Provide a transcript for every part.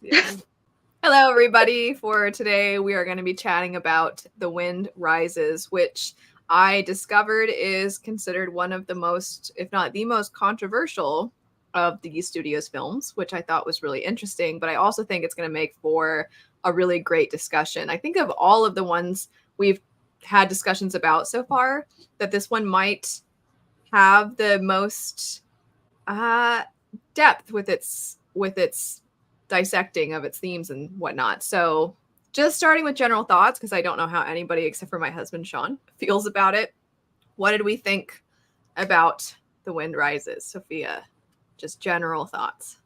Yeah. Hello, everybody. For today, we are going to be chatting about The Wind Rises, which I discovered is considered one of the most, if not the most controversial of the studio's films, which I thought was really interesting. But I also think it's going to make for a really great discussion. I think of all of the ones we've had discussions about so far, that this one might have the most uh, depth with its dissecting of its themes and whatnot. So just starting with general thoughts, because I don't know how anybody except for my husband Sean feels about it. What did we think about The Wind Rises, Sophia? Just general thoughts.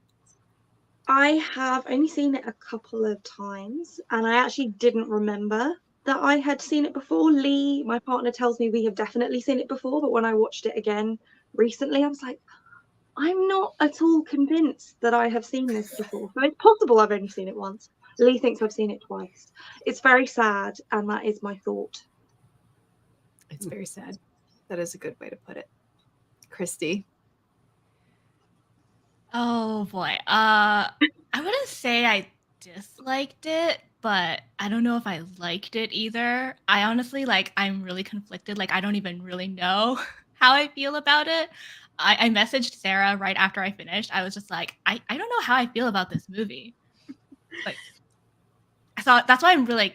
I have only seen it a couple of times, and I actually didn't remember that I had seen it before. Lee, my partner, tells me we have definitely seen it before, but when I watched it again recently, I was like, I'm not at all convinced that I have seen this before. So it's possible I've only seen it once. Lee thinks I've seen it twice. It's very sad, and that is my thought. It's very sad. That is a good way to put it. Christy. Oh boy. I wouldn't say I disliked it, but I don't know if I liked it either. I honestly I'm really conflicted. Like I don't even really know how I feel about it. I messaged Sarah right after I finished. I was just like, I don't know how I feel about this movie. Like I thought that's why I'm really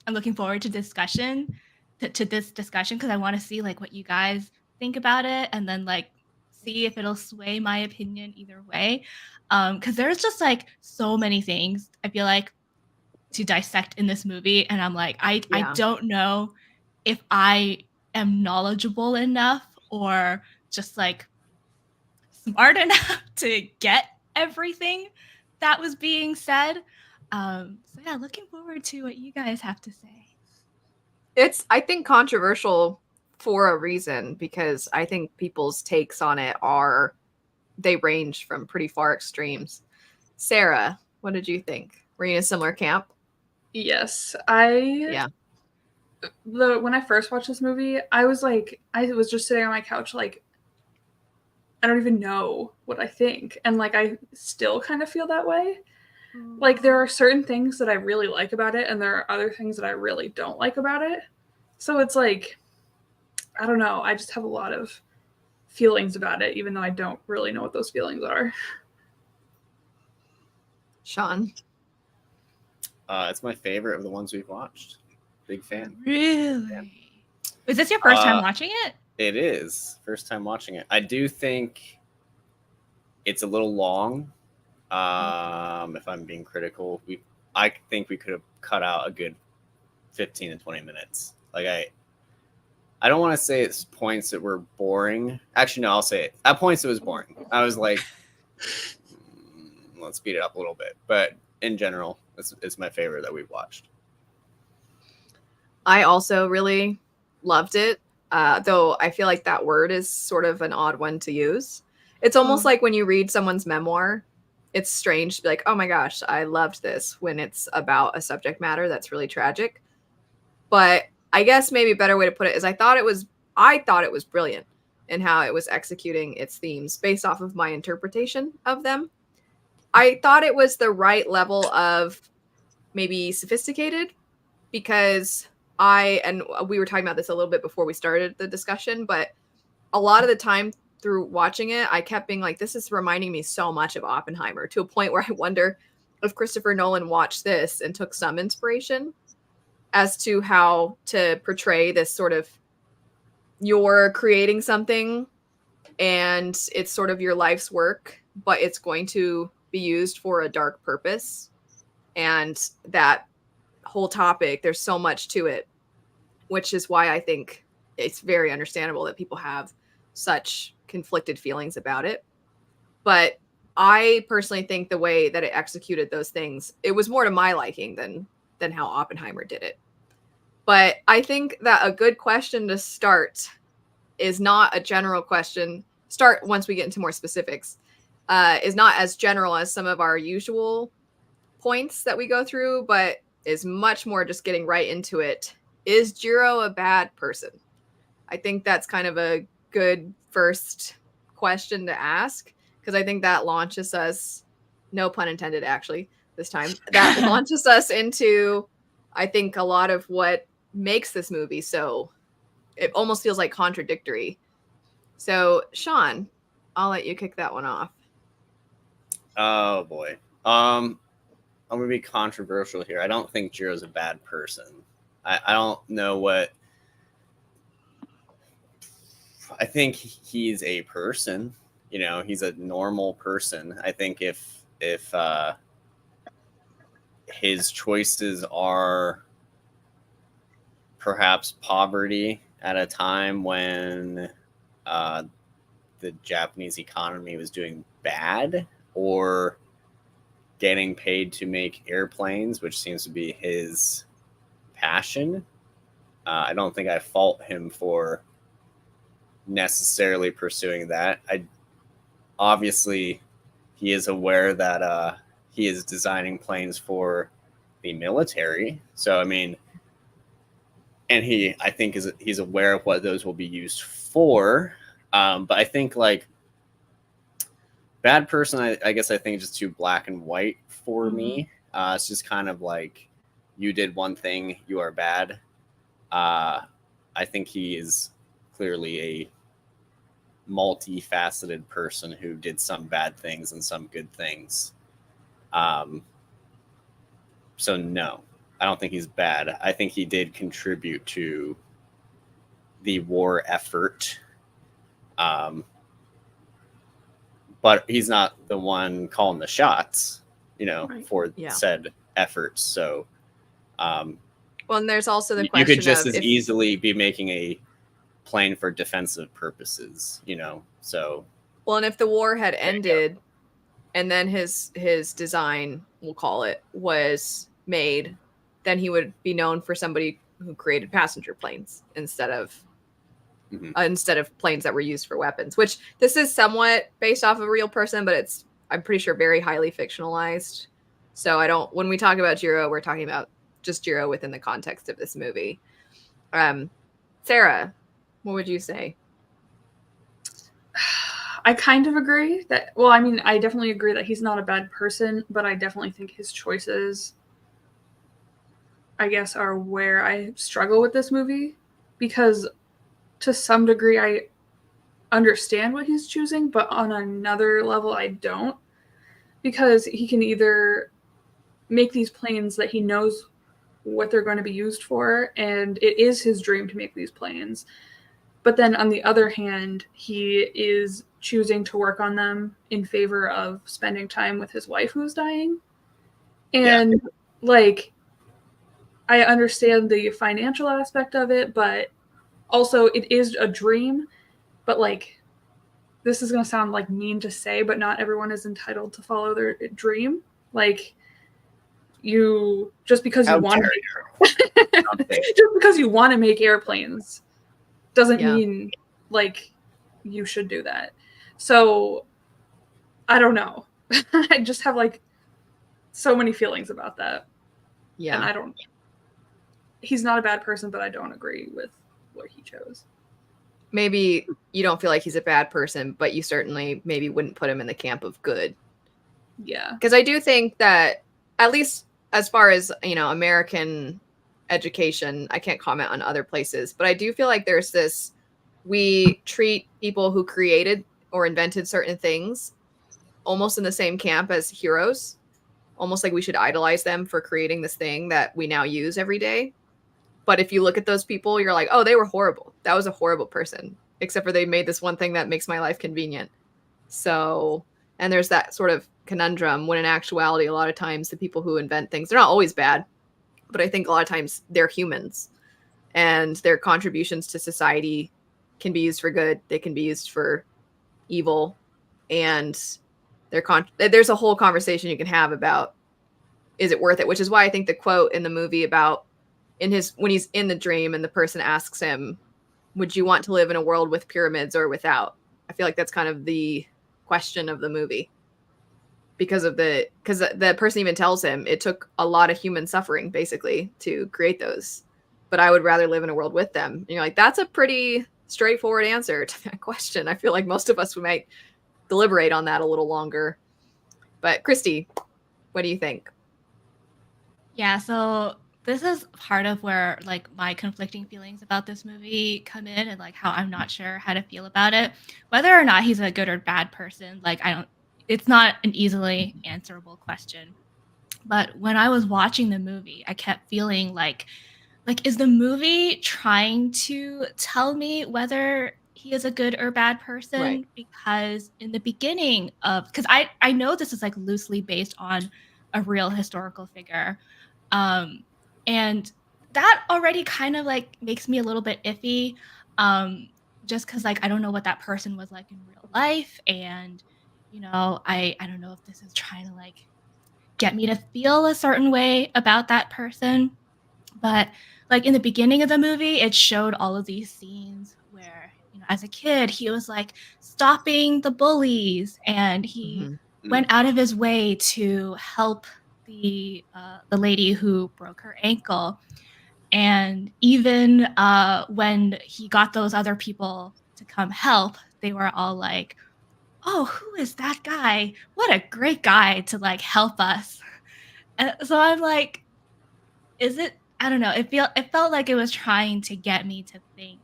I'm looking forward to to this discussion because I want to see like what you guys think about it and then like see if it'll sway my opinion either way. Because there's just like so many things I feel like to dissect in this movie, and I'm like I don't know if I am knowledgeable enough or just like smart enough to get everything that was being said. So yeah, looking forward to what you guys have to say. It's, I think, controversial for a reason because I think people's takes on it they range from pretty far extremes. Sarah, what did you think? Were you in a similar camp? Yes, Yeah. When I first watched this movie, I was just sitting on my couch, like, I don't even know what I think, and like I still kind of feel that way. Like there are certain things that I really like about it, and there are other things that I really don't like about it. So it's like, I don't know. I just have a lot of feelings about it, even though I don't really know what those feelings are. Sean? It's my favorite of the ones we've watched. Big fan. Really? Yeah. Is this your first time watching it? It is. First time watching it. I do think it's a little long. If I'm being critical, I think we could have cut out a good 15 to 20 minutes. Like I don't want to say it's points that were boring. Actually, no, I'll say it. At points it was boring. I was like, let's speed it up a little bit. But in general, it's my favorite that we've watched. I also really loved it, though I feel like that word is sort of an odd one to use. It's almost like when you read someone's memoir, it's strange to be like, oh my gosh, I loved this, when it's about a subject matter that's really tragic. But I guess maybe a better way to put it is I thought it was brilliant in how it was executing its themes based off of my interpretation of them. I thought it was the right level of maybe sophisticated because and we were talking about this a little bit before we started the discussion, but a lot of the time through watching it, I kept being like, this is reminding me so much of Oppenheimer, to a point where I wonder if Christopher Nolan watched this and took some inspiration as to how to portray this sort of, you're creating something and it's sort of your life's work, but it's going to be used for a dark purpose. And that whole topic, there's so much to it, which is why I think it's very understandable that people have such conflicted feelings about it. But I personally think the way that it executed those things, it was more to my liking than how Oppenheimer did it. But I think that a good question to start is not a general question. Start once we get into more specifics. Is not as general as some of our usual points that we go through, but is much more just getting right into it. Is Jiro a bad person? I think that's kind of a good first question to ask, because I think that launches us no pun intended actually this time, that launches us into, I think, a lot of what makes this movie so, it almost feels like contradictory. So Sean, I'll let you kick that one off. Oh boy. I'm gonna be controversial here. I don't think Jiro's a bad person. I don't know what. I think he's a person. You know, he's a normal person. I think if his choices are perhaps poverty at a time when the Japanese economy was doing bad, or getting paid to make airplanes, which seems to be his passion. I don't think I fault him for necessarily pursuing that. I obviously he is aware that he is designing planes for the military. So I mean, and I think he's aware of what those will be used for. But I think like bad person, I guess I think just too black and white for me. It's just kind of like, you did one thing, you are bad. I think he is clearly a multifaceted person who did some bad things and some good things. So no, I don't think he's bad. I think he did contribute to the war effort. But he's not the one calling the shots, you know, for said efforts. So, well, and there's also the question you could just of as easily be making a plane for defensive purposes, you know. So, well, and if the war had ended, and then his design, we'll call it, was made, then he would be known for somebody who created passenger planes instead of planes that were used for weapons, which this is somewhat based off of a real person, but it's, I'm pretty sure, very highly fictionalized. So when we talk about Jiro, we're talking about just Jiro within the context of this movie. Sarah, what would you say? I kind of agree that, well, I mean, I definitely agree that he's not a bad person, but I definitely think his choices, I guess, are where I struggle with this movie, because to some degree I understand what he's choosing, but on another level I don't, because he can either make these planes that he knows what they're going to be used for, and it is his dream to make these planes, but then on the other hand, he is choosing to work on them in favor of spending time with his wife who's dying. And like, I understand the financial aspect of it, but also it is a dream. But like, this is going to sound like mean to say, but not everyone is entitled to follow their dream. Like, just because you want to make airplanes doesn't mean like you should do that. So I don't know. I just have like so many feelings about that. Yeah. And he's not a bad person, but I don't agree with what he chose. Maybe you don't feel like he's a bad person, but you certainly maybe wouldn't put him in the camp of good. Yeah. Because I do think that, at least as far as, you know, American education, I can't comment on other places, but I do feel like there's this, we treat people who created or invented certain things almost in the same camp as heroes, almost like we should idolize them for creating this thing that we now use every day. But if you look at those people, you're like, oh, they were horrible. That was a horrible person, except for they made this one thing that makes my life convenient. So, and there's that sort of conundrum when in actuality, a lot of times the people who invent things, they're not always bad, but I think a lot of times they're humans, and their contributions to society can be used for good. They can be used for evil. And there's a whole conversation you can have about, is it worth it? Which is why I think the quote in the movie about when he's in the dream and the person asks him, would you want to live in a world with pyramids or without? I feel like that's kind of the question of the movie, because the person even tells him it took a lot of human suffering basically to create those, but I would rather live in a world with them. And you're like, that's a pretty straightforward answer to that question. I feel like most of us might deliberate on that a little longer. But Christy, what do you think? Yeah, so this is part of where like my conflicting feelings about this movie come in and like how I'm not sure how to feel about it. Whether or not he's a good or bad person, like I don't it's not an easily answerable question. But when I was watching the movie, I kept feeling like is the movie trying to tell me whether he is a good or bad Right. person? Because in the beginning of because I know this is like loosely based on a real historical figure. Um and that already kind of like makes me a little bit iffy. Just because like I don't know what that person was like in real life. And I don't know if this is trying to like get me to feel a certain way about that person. But like in the beginning of the movie, it showed all of these scenes where, as a kid, he was like stopping the bullies and he went out of his way to help the lady who broke her ankle. And even when he got those other people to come help, they were all like, "Oh, who is that guy? What a great guy to like help us." And so I'm like, is it I don't know, it felt like it was trying to get me to think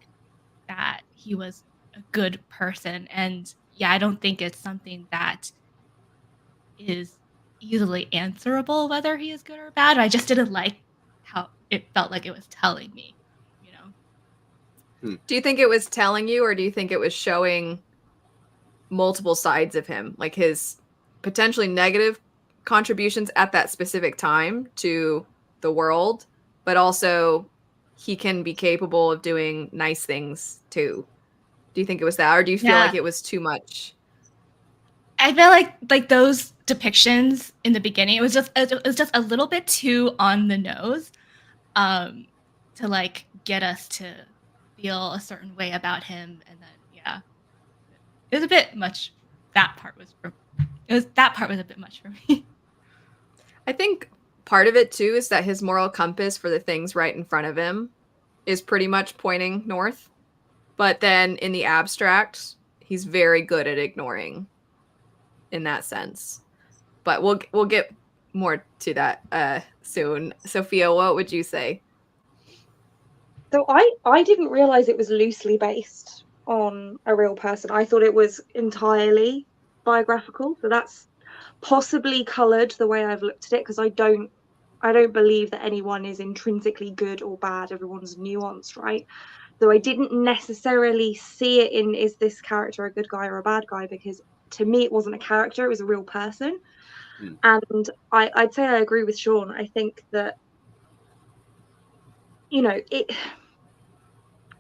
that he was a good person, and, yeah, I don't think it's something that is easily answerable whether he is good or bad. I just didn't like how it felt like it was telling me, you know? Do you think it was telling you, or do you think it was showing multiple sides of him, like his potentially negative contributions at that specific time to the world, but also he can be capable of doing nice things too? Do you think it was that, or do you feel like Yeah. it was too much? I feel like those depictions in the beginning, it was just a little bit too on the nose, um, to, like, get us to feel a certain way about him, and then, yeah. It was a bit much. That part was a bit much for me. I think part of it too is that his moral compass for the things right in front of him is pretty much pointing north. But then in the abstract, he's very good at ignoring in that sense. But we'll get more to that soon. Sophia, what would you say? So I didn't realize it was loosely based on a real person. I thought it was entirely biographical. So that's possibly colored the way I've looked at it, because I don't believe that anyone is intrinsically good or bad. Everyone's nuanced, right? So I didn't necessarily see it in, is this character a good guy or a bad guy? Because to me it wasn't a character, it was a real person. And I'd say I agree with Sean. I think that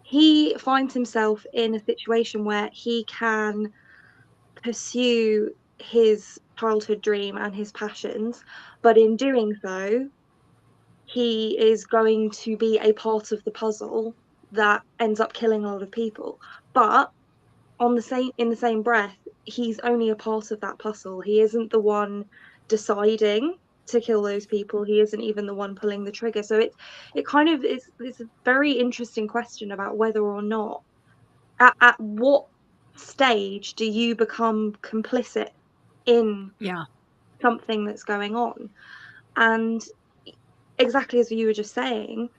he finds himself in a situation where he can pursue his childhood dream and his passions, but in doing so, he is going to be a part of the puzzle that ends up killing a lot of people. But in the same breath, he's only a part of that puzzle. He isn't the one deciding to kill those people. He isn't even the one pulling the trigger. So it kind of is a very interesting question about whether or not at what stage do you become complicit in something that's going on. And exactly as you were just saying,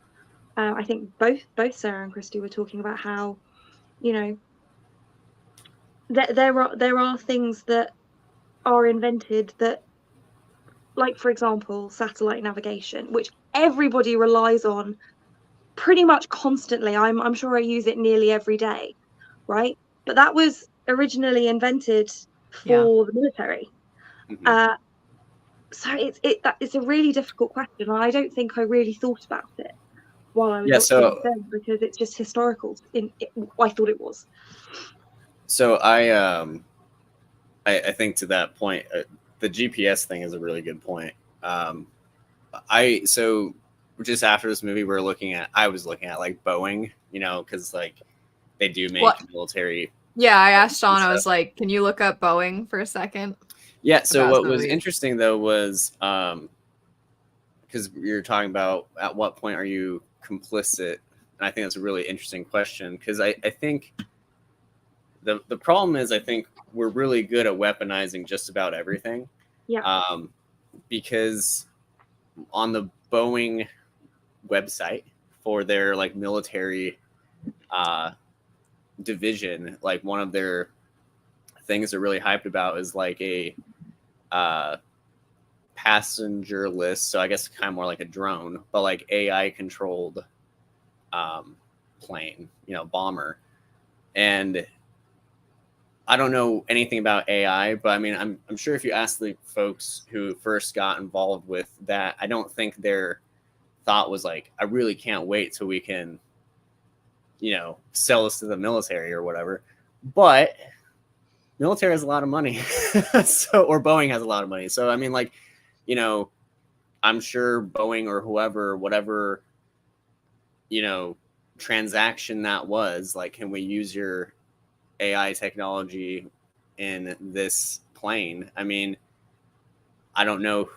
I think both Sarah and Christy were talking about how, there are things that are invented that, like, for example, satellite navigation, which everybody relies on pretty much constantly. I'm sure I use it nearly every day, right? But that was originally invented for the military. So it's a really difficult question, and I don't think I really thought about it while I was watching the film, because it's just historical. I thought it was. So I think to that point, the GPS thing is a really good point. So just after this movie, I was looking at like Boeing, because like they do make military. Yeah, I asked Sean. I was like, "Can you look up Boeing for a second?" Yeah. So what was interesting though was because you're talking about at what point are you complicit, and I think that's a really interesting question, because I think the problem is I think we're really good at weaponizing just about everything. Yeah. Because on the Boeing website for their like military division, like one of their things they're really hyped about is like a passenger list. So I guess kind of more like a drone, but like AI controlled plane, bomber. And I don't know anything about AI, but I mean, I'm sure if you ask the folks who first got involved with that, I don't think their thought was like, I really can't wait till we can, sell this to the military or whatever. But military has a lot of money, or Boeing has a lot of money. So I mean, like, I'm sure Boeing or whoever, whatever, transaction that was, like, can we use your AI technology in this plane? I mean, I don't know.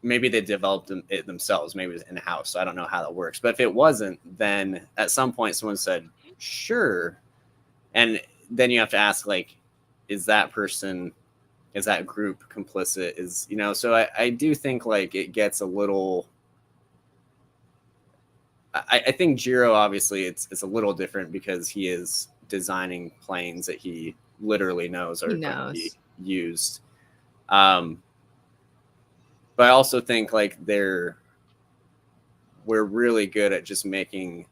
Maybe they developed it themselves. Maybe it was in-house. So I don't know how that works. But if it wasn't, then at some point someone said, sure. And then you have to ask, like, is that group complicit? So I do think like it gets a little, I think Jiro, obviously it's a little different because he is designing planes that he literally knows are going to be used. But I also think like we're really good at just making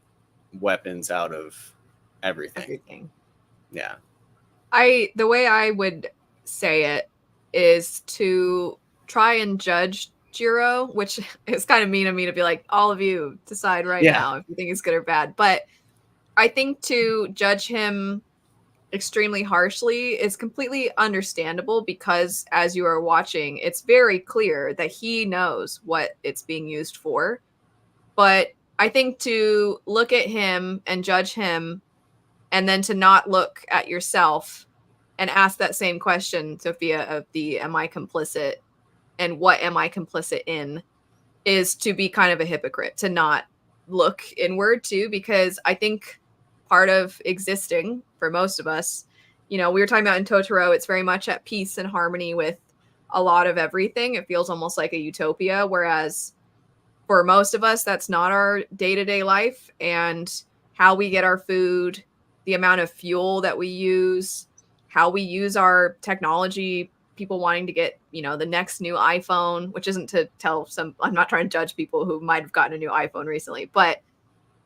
weapons out of everything. Yeah. The way I would say it is to try and judge Jiro, which is kind of mean of me to be like, all of you decide now if you think it's good or bad. But I think to judge him extremely harshly is completely understandable because as you are watching, it's very clear that he knows what it's being used for. But I think to look at him and judge him and then to not look at yourself and ask that same question, Sophia, of the am I complicit and what am I complicit in, is to be kind of a hypocrite, to not look inward too, because I think part of existing for most of us, we were talking about in Totoro, it's very much at peace and harmony with a lot of everything. It feels almost like a utopia, whereas for most of us, that's not our day-to-day life. And how we get our food, the amount of fuel that we use, how we use our technology, people wanting to get, the next new iPhone, which isn't to I'm not trying to judge people who might have gotten a new iPhone recently, but,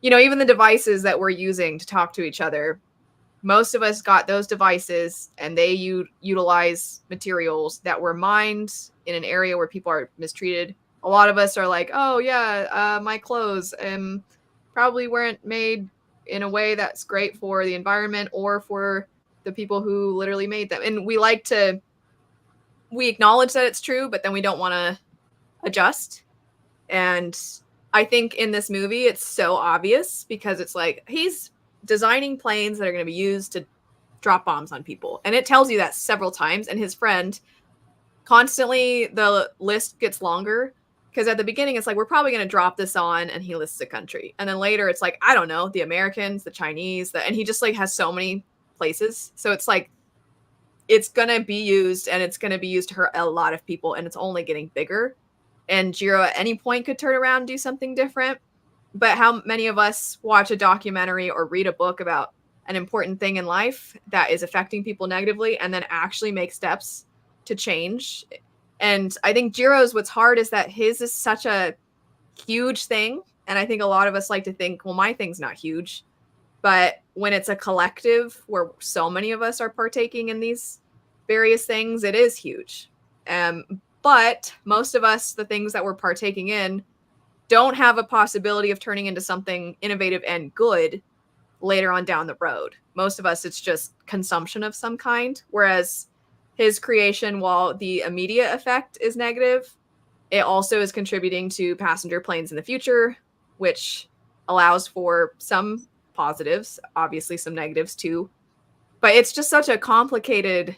even the devices that we're using to talk to each other, most of us got those devices and they utilize materials that were mined in an area where people are mistreated. A lot of us are like, oh yeah, my clothes probably weren't made in a way that's great for the environment or for the people who literally made them. And we acknowledge that it's true, but then we don't want to adjust. And I think in this movie, it's so obvious because it's like, he's designing planes that are going to be used to drop bombs on people. And it tells you that several times. And his friend, constantly the list gets longer because at the beginning it's like, we're probably going to drop this on, and he lists a country. And then later it's like, I don't know, the Americans, the Chinese, and he just like has so many places. So it's like, it's going to be used, and it's going to be used to hurt a lot of people, and it's only getting bigger. And Jiro at any point could turn around and do something different. But how many of us watch a documentary or read a book about an important thing in life that is affecting people negatively and then actually make steps to change? And I think Jiro's, what's hard is that his is such a huge thing. And I think a lot of us like to think, well, my thing's not huge. But when it's a collective where so many of us are partaking in these various things, it is huge. But most of us, the things that we're partaking in, don't have a possibility of turning into something innovative and good later on down the road. Most of us, it's just consumption of some kind. Whereas his creation, while the immediate effect is negative, it also is contributing to passenger planes in the future, which allows for some positives, obviously some negatives too. But it's just such a complicated,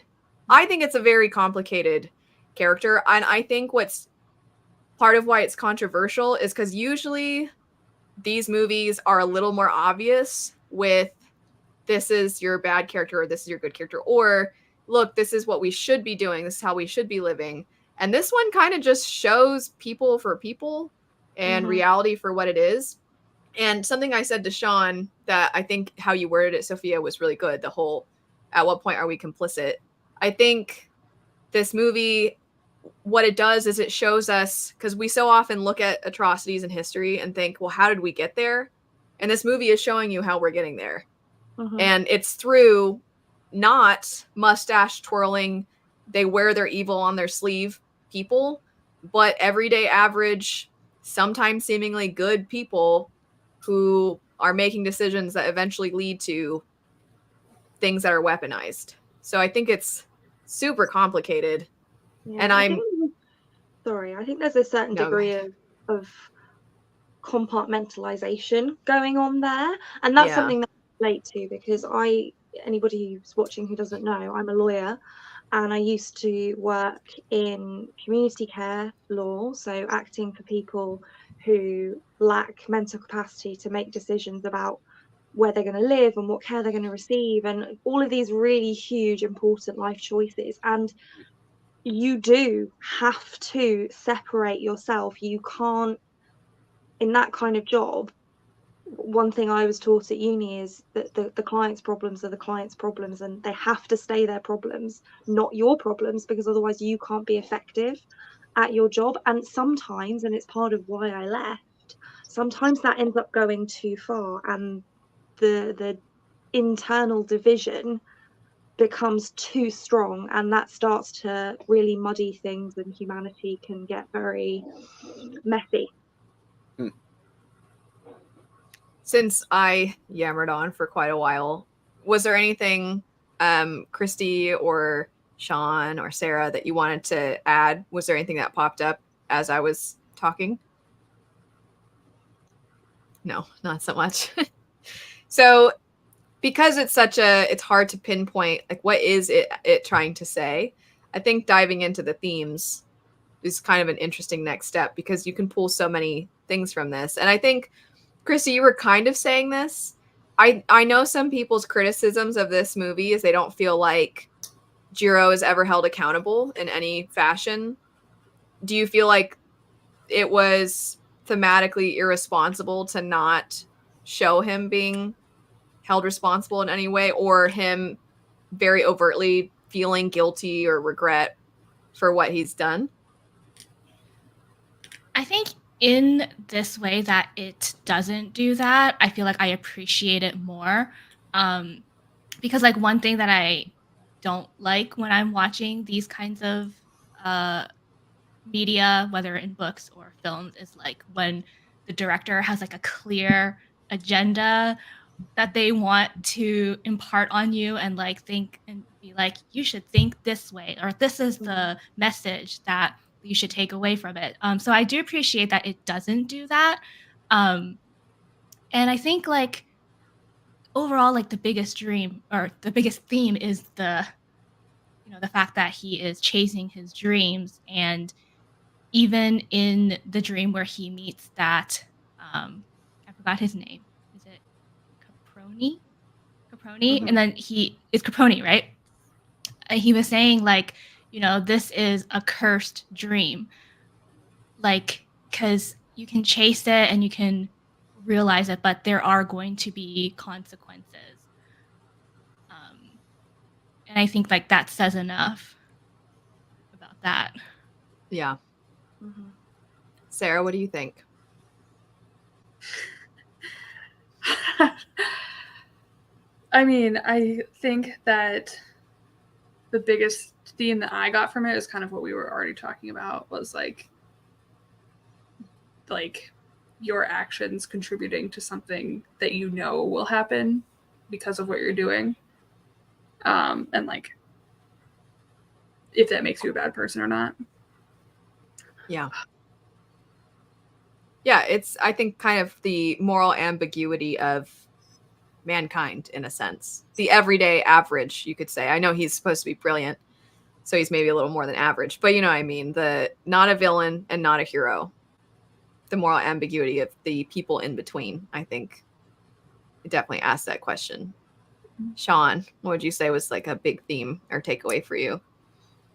I think it's a very complicated character. And I think what's part of why it's controversial is because usually these movies are a little more obvious with, this is your bad character or this is your good character, or look, this is what we should be doing, this is how we should be living. And this one kind of just shows people for people and reality for what it is. And something I said to Sean that I think how you worded it, Sophia, was really good. The whole, at what point are we complicit? I think this movie, what it does is it shows us, because we so often look at atrocities in history and think, well, how did we get there? And this movie is showing you how we're getting there. And it's through not mustache twirling, they wear their evil on their sleeve people, but everyday average, sometimes seemingly good people who are making decisions that eventually lead to things that are weaponized. So I think it's super complicated. Yeah, And I think there's a certain No, go degree ahead. of compartmentalization going on there, and that's Yeah. something that I relate to, because anybody who's watching who doesn't know, I'm a lawyer, and I used to work in community care law, so acting for people who lack mental capacity to make decisions about where they're going to live and what care they're going to receive, and all of these really huge important life choices. And you do have to separate yourself. You can't, in that kind of job, one thing I was taught at uni is that the client's problems are the client's problems, and they have to stay their problems, not your problems, because otherwise you can't be effective at your job. And sometimes, and it's part of why I left, sometimes that ends up going too far, and the internal division becomes too strong, and that starts to really muddy things, and humanity can get very messy. Since I yammered on for quite a while, was there anything, Christy or Sean or Sarah, that you wanted to add? Was there anything that popped up as I was talking? No, not so much. So because it's hard to pinpoint, like, what is it trying to say? I think diving into the themes is kind of an interesting next step, because you can pull so many things from this. And I think, Chrissy, you were kind of saying this. I know some people's criticisms of this movie is they don't feel like Jiro is ever held accountable in any fashion. Do you feel like it was thematically irresponsible to not show him being held responsible in any way, or him very overtly feeling guilty or regret for what he's done? I think in this way that it doesn't do that, I feel like I appreciate it more. Because like one thing that I don't like when I'm watching these kinds of media, whether in books or films, is like when the director has like a clear agenda that they want to impart on you, and like think and be like, you should think this way, or this is the message that you should take away from it. So I do appreciate that it doesn't do that. And I think like overall, like the biggest dream or the biggest theme is the fact that he is chasing his dreams. And even in the dream where he meets that, I forgot his name. Is it Caproni? Caproni? And then it's Caproni, right? And he was saying like, this is a cursed dream. Like, because you can chase it and you can realize it, but there are going to be consequences. And I think like that says enough about that. Yeah. Sarah, what do you think? I mean, I think that the biggest theme that I got from it is kind of what we were already talking about, was like your actions contributing to something that you know will happen because of what you're doing. And like if that makes you a bad person or not. Yeah. Yeah, it's, I think, kind of the moral ambiguity of mankind, in a sense. The everyday average, you could say. I know he's supposed to be brilliant, so he's maybe a little more than average. But you know what I mean? The not a villain and not a hero. The moral ambiguity of the people in between, I think, it definitely asks that question. Sean, what would you say was like a big theme or takeaway for you?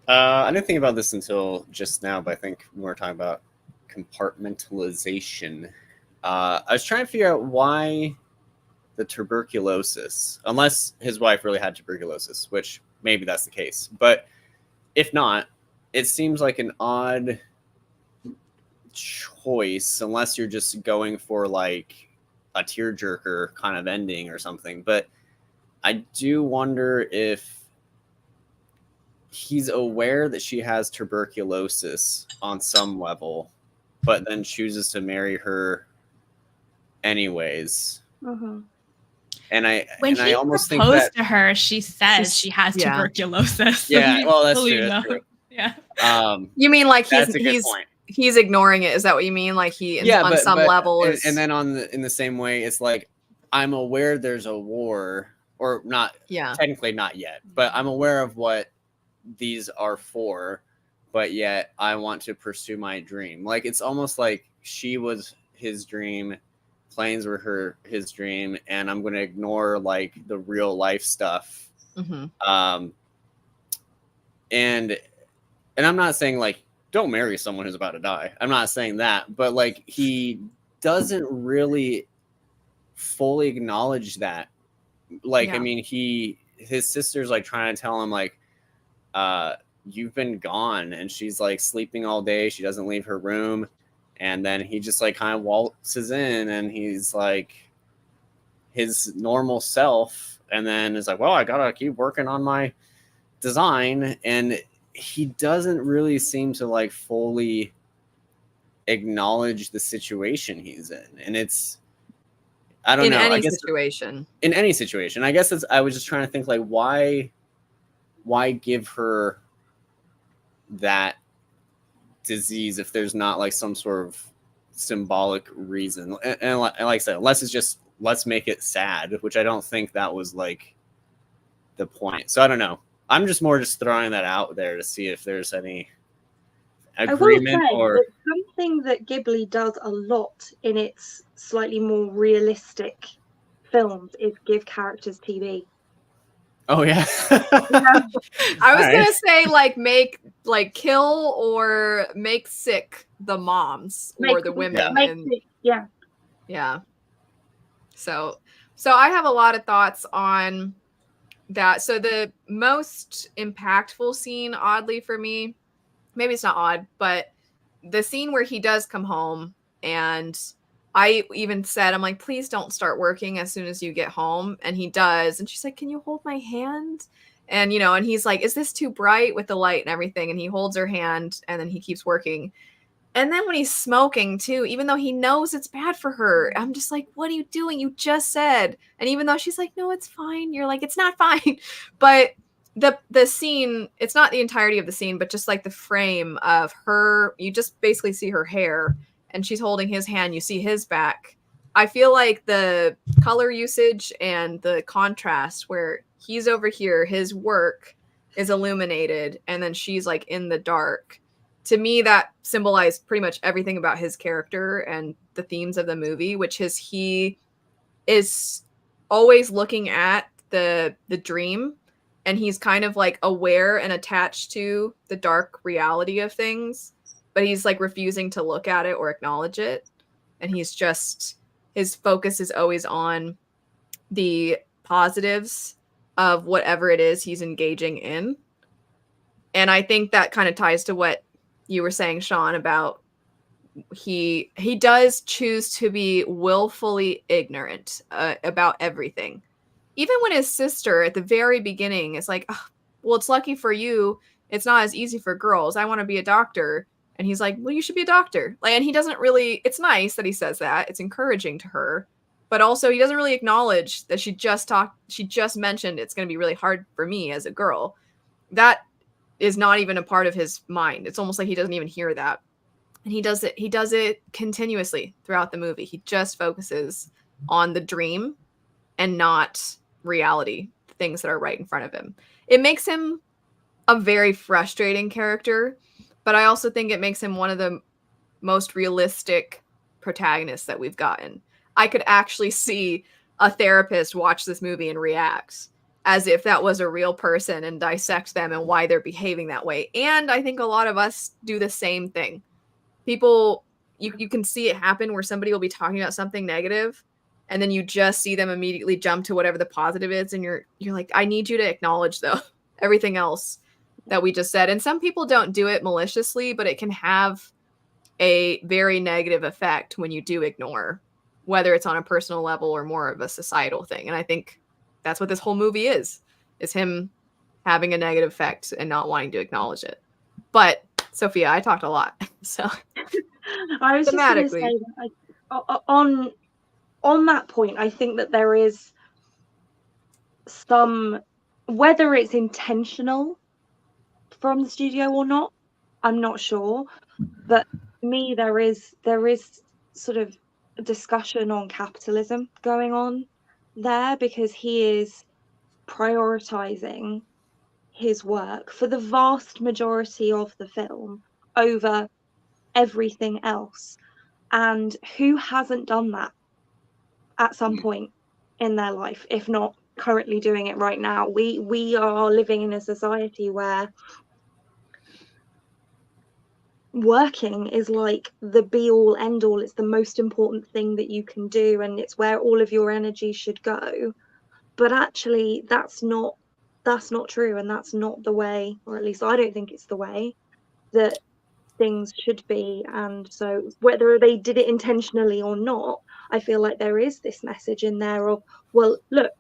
I didn't think about this until just now, but I think we were talking about compartmentalization. I was trying to figure out why the tuberculosis, unless his wife really had tuberculosis, which maybe that's the case. But if not, it seems like an odd choice, unless you're just going for like a tearjerker kind of ending or something. But I do wonder if he's aware that she has tuberculosis on some level, but then chooses to marry her anyways. Mm-hmm. And When he I almost think proposed that to her, she says she has yeah. tuberculosis. So yeah, he well, that's fully true. That's knows. true. Yeah. You mean like That's a good he's point. he's ignoring it? Is that what you mean? Like he on some level is, and then in the same way, it's like I'm aware there's a war, or not. yeah. Technically not yet, but I'm aware of what these are for, but yet I want to pursue my dream. Like it's almost like she was his dream, planes were his dream, and I'm going to ignore like the real life stuff. Mm-hmm. And I'm not saying like don't marry someone who's about to die. I'm not saying that, but like he doesn't really fully acknowledge that. Like, Yeah. I mean, his sister's like trying to tell him like, you've been gone, and she's like sleeping all day. She doesn't leave her room, and then he just like kind of waltzes in, and he's like his normal self, and then is like, well, I gotta keep working on my design, and he doesn't really seem to like fully acknowledge the situation he's in, and it's I don't know. I guess situation. In any situation, I guess I was just trying to think like why give her that disease if there's not like some sort of symbolic reason, and like I said, unless it's just let's make it sad, which I don't think that was like the point. So I don't know. I'm just throwing that out there to see if there's any agreement or something that Ghibli does a lot in its slightly more realistic films is give characters TB. Oh yeah. I was gonna say like kill or make sick the moms or the women. Yeah. So I have a lot of thoughts on that. So the most impactful scene, oddly for me, maybe it's not odd, but the scene where he does come home, and I even said, I'm like, please don't start working as soon as you get home. And he does. And she's like, can you hold my hand? And, and he's like, is this too bright with the light and everything? And he holds her hand, and then he keeps working. And then when he's smoking too, even though he knows it's bad for her, I'm just like, what are you doing? You just said. And even though she's like, no, it's fine. You're like, it's not fine. But the scene, it's not the entirety of the scene, but just like the frame of her, you just basically see her hair, and she's holding his hand. You see his back. I feel like the color usage and the contrast where he's over here, his work is illuminated, and then she's like in the dark. To me, that symbolized pretty much everything about his character and the themes of the movie, which is he is always looking at the dream, and he's kind of like aware and attached to the dark reality of things, but he's like refusing to look at it or acknowledge it. And he's just, his focus is always on the positives of whatever it is he's engaging in. And I think that kind of ties to what you were saying, Sean, about he does choose to be willfully ignorant about everything. Even when his sister at the very beginning is like, oh, well, it's lucky for you. It's not as easy for girls. I want to be a doctor. And he's like, well, you should be a doctor. Like, and he doesn't really, it's nice that he says that. It's encouraging to her. But also he doesn't really acknowledge that she just mentioned it's going to be really hard for me as a girl. That is not even a part of his mind. It's almost like he doesn't even hear that. And he does it continuously throughout the movie. He just focuses on the dream and not reality, the things that are right in front of him. It makes him a very frustrating character, but I also think it makes him one of the most realistic protagonists that we've gotten. I could actually see a therapist watch this movie and react as if that was a real person and dissect them and why they're behaving that way. And I think a lot of us do the same thing. People, you can see it happen where somebody will be talking about something negative and then you just see them immediately jump to whatever the positive is, and you're like, I need you to acknowledge though everything else that we just said. And some people don't do it maliciously, but it can have a very negative effect when you do ignore, whether it's on a personal level or more of a societal thing. And I think that's what this whole movie is him having a negative effect and not wanting to acknowledge it. But Sophia, I talked a lot, so I was just going to say that on that point, I think that there is some, whether it's intentional from the studio or not, I'm not sure. But to me, there is sort of a discussion on capitalism going on there, because he is prioritizing his work for the vast majority of the film over everything else. And who hasn't done that at some point in their life, if not currently doing it right now? We are living in a society where working is like the be all end all. It's the most important thing that you can do, and it's where all of your energy should go. But actually that's not true, and that's not the way, or at least I don't think it's the way that things should be. And so whether they did it intentionally or not, I feel like there is this message in there of, well, look,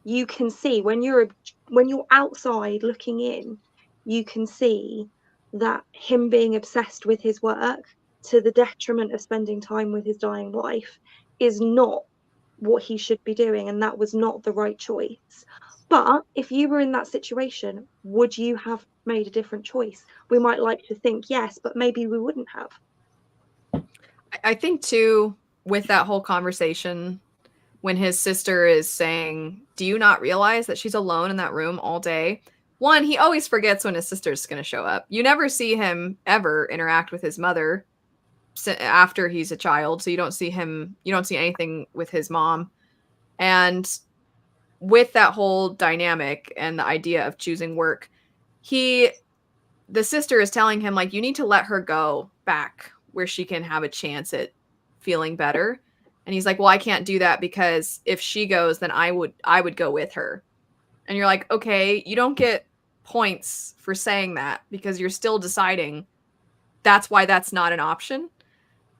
you can see when you're outside looking in, you can see that him being obsessed with his work to the detriment of spending time with his dying wife is not what he should be doing, and that was not the right choice. But if you were in that situation, would you have made a different choice? We might like to think yes, but maybe we wouldn't have. I think too, with that whole conversation, when his sister is saying, do you not realize that she's alone in that room all day? One, he always forgets when his sister's going to show up. You never see him ever interact with his mother after he's a child. So you don't see anything with his mom. And with that whole dynamic and the idea of choosing work, the sister is telling him, like, you need to let her go back where she can have a chance at feeling better. And he's like, well, I can't do that because if she goes, then I would go with her. And you're like, okay, you don't get points for saying that because you're still deciding that's why that's not an option.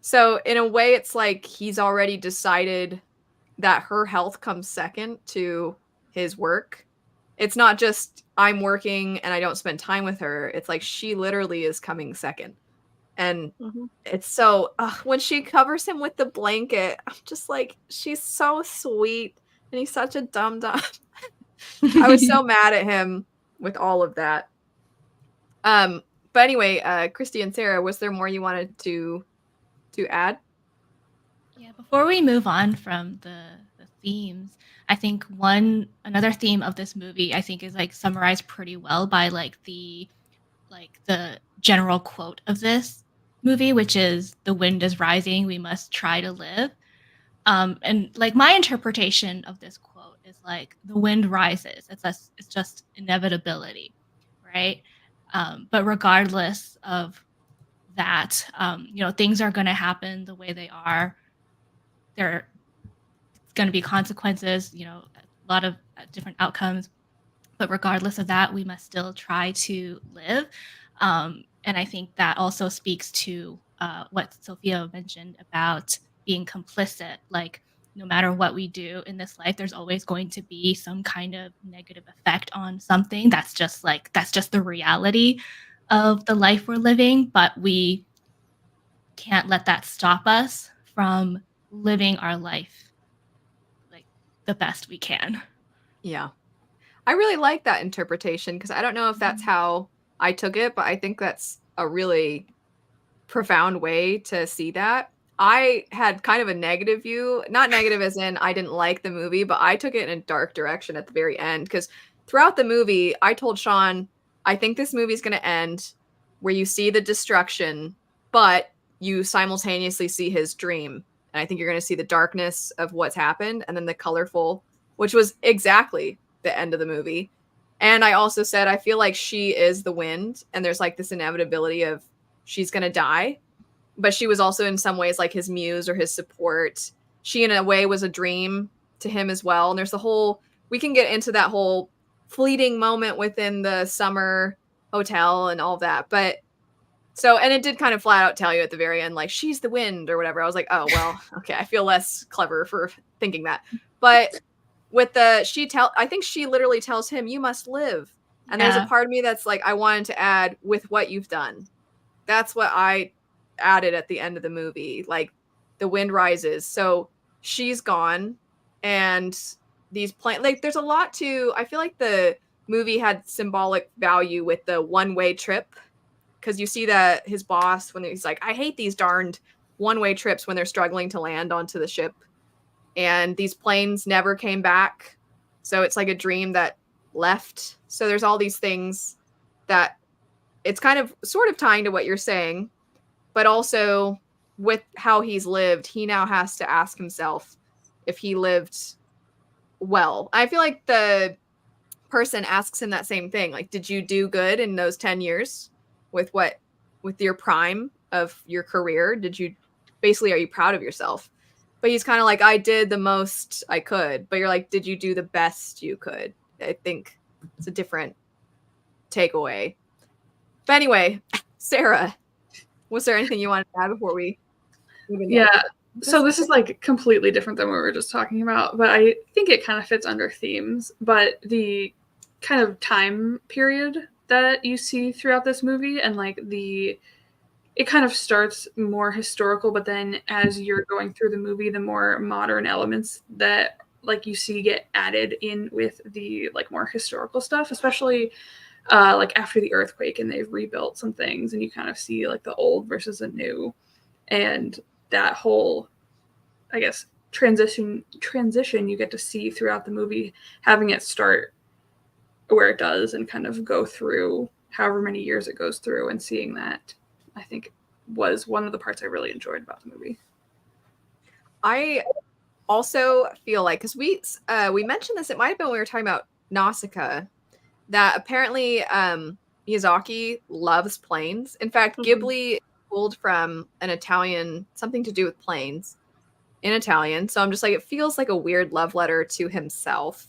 So in a way, it's like he's already decided that her health comes second to his work. It's not just I'm working and I don't spend time with her. It's like she literally is coming second. And it's so, when she covers him with the blanket, I'm just like, she's so sweet. And he's such a dum-dum. I was so mad at him with all of that. But anyway, Christy and Sarah, was there more you wanted to add? Yeah, before we move on from the themes, I think another theme of this movie, I think, is like summarized pretty well by like the general quote of this movie, which is "The wind is rising, we must try to live." And like my interpretation of this quote is like the wind rises. It's just inevitability, right? But regardless of that, things are going to happen the way they are. There's going to be consequences, a lot of different outcomes. But regardless of that, we must still try to live. And I think that also speaks to what Sophia mentioned about being complicit. Like, no matter what we do in this life, there's always going to be some kind of negative effect on something. That's just the reality of the life we're living. But we can't let that stop us from living our life like the best we can. Yeah. I really like that interpretation because I don't know if that's how I took it, but I think that's a really profound way to see that. I had kind of a negative view, not negative as in I didn't like the movie, but I took it in a dark direction at the very end because throughout the movie, I told Sean, I think this movie's going to end where you see the destruction, but you simultaneously see his dream. And I think you're going to see the darkness of what's happened and then the colorful, which was exactly the end of the movie. And I also said I feel like she is the wind, and there's like this inevitability of she's gonna die, but she was also in some ways like his muse or his support. She in a way was a dream to him as well. And there's the whole, we can get into that whole fleeting moment within the summer hotel and all that. But so, and it did kind of flat out tell you at the very end, like, she's the wind or whatever. I was like, oh, well, okay, I feel less clever for thinking that. But with the, I think she literally tells him, you must live. And there's a part of me that's like, I wanted to add, with what you've done. That's what I added at the end of the movie. Like, the wind rises. So she's gone. And these like, there's a lot to, I feel like the movie had symbolic value with the one-way trip. Because you see that his boss, when he's like, I hate these darned one-way trips when they're struggling to land onto the ship. And these planes never came back. So it's like a dream that left. So there's all these things that it's kind of sort of tying to what you're saying. But also with how he's lived, he now has to ask himself if he lived well. I feel like the person asks him that same thing. Like, did you do good in those 10 years? With your prime of your career? Did you, basically, are you proud of yourself? But he's kind of like, I did the most I could. But you're like, did you do the best you could? I think it's a different takeaway. But anyway, Sarah, was there anything you wanted to add before we move into so this is like completely different than what we were just talking about, but I think it kind of fits under themes. But the kind of time period that you see throughout this movie, and like it kind of starts more historical, but then as you're going through the movie, the more modern elements that like you see get added in with the like more historical stuff, especially like after the earthquake and they've rebuilt some things, and you kind of see like the old versus the new, and that whole, I guess, transition you get to see throughout the movie, having it start where it does and kind of go through however many years it goes through, and seeing that, I think, was one of the parts I really enjoyed about the movie. I also feel like, because we mentioned this, it might have been when we were talking about Nausicaa, that apparently Miyazaki loves planes. In fact, Ghibli pulled from an Italian, something to do with planes in Italian. So I'm just like, it feels like a weird love letter to himself.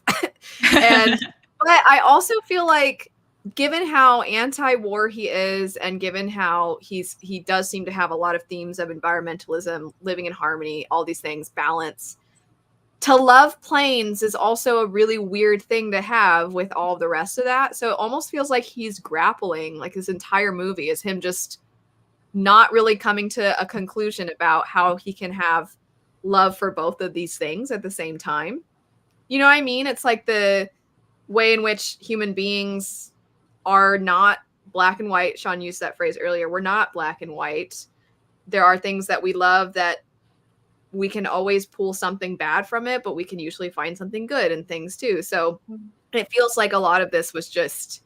But I also feel like, given how anti-war he is, and given how he does seem to have a lot of themes of environmentalism, living in harmony, all these things, balance, to love planes is also a really weird thing to have with all the rest of that. So it almost feels like he's grappling, like this entire movie is him just not really coming to a conclusion about how he can have love for both of these things at the same time. You know what I mean? It's like the way in which human beings are not black and white. Sean used that phrase earlier. We're not black and white. There are things that we love that we can always pull something bad from it, but we can usually find something good in things too. So it feels like a lot of this was just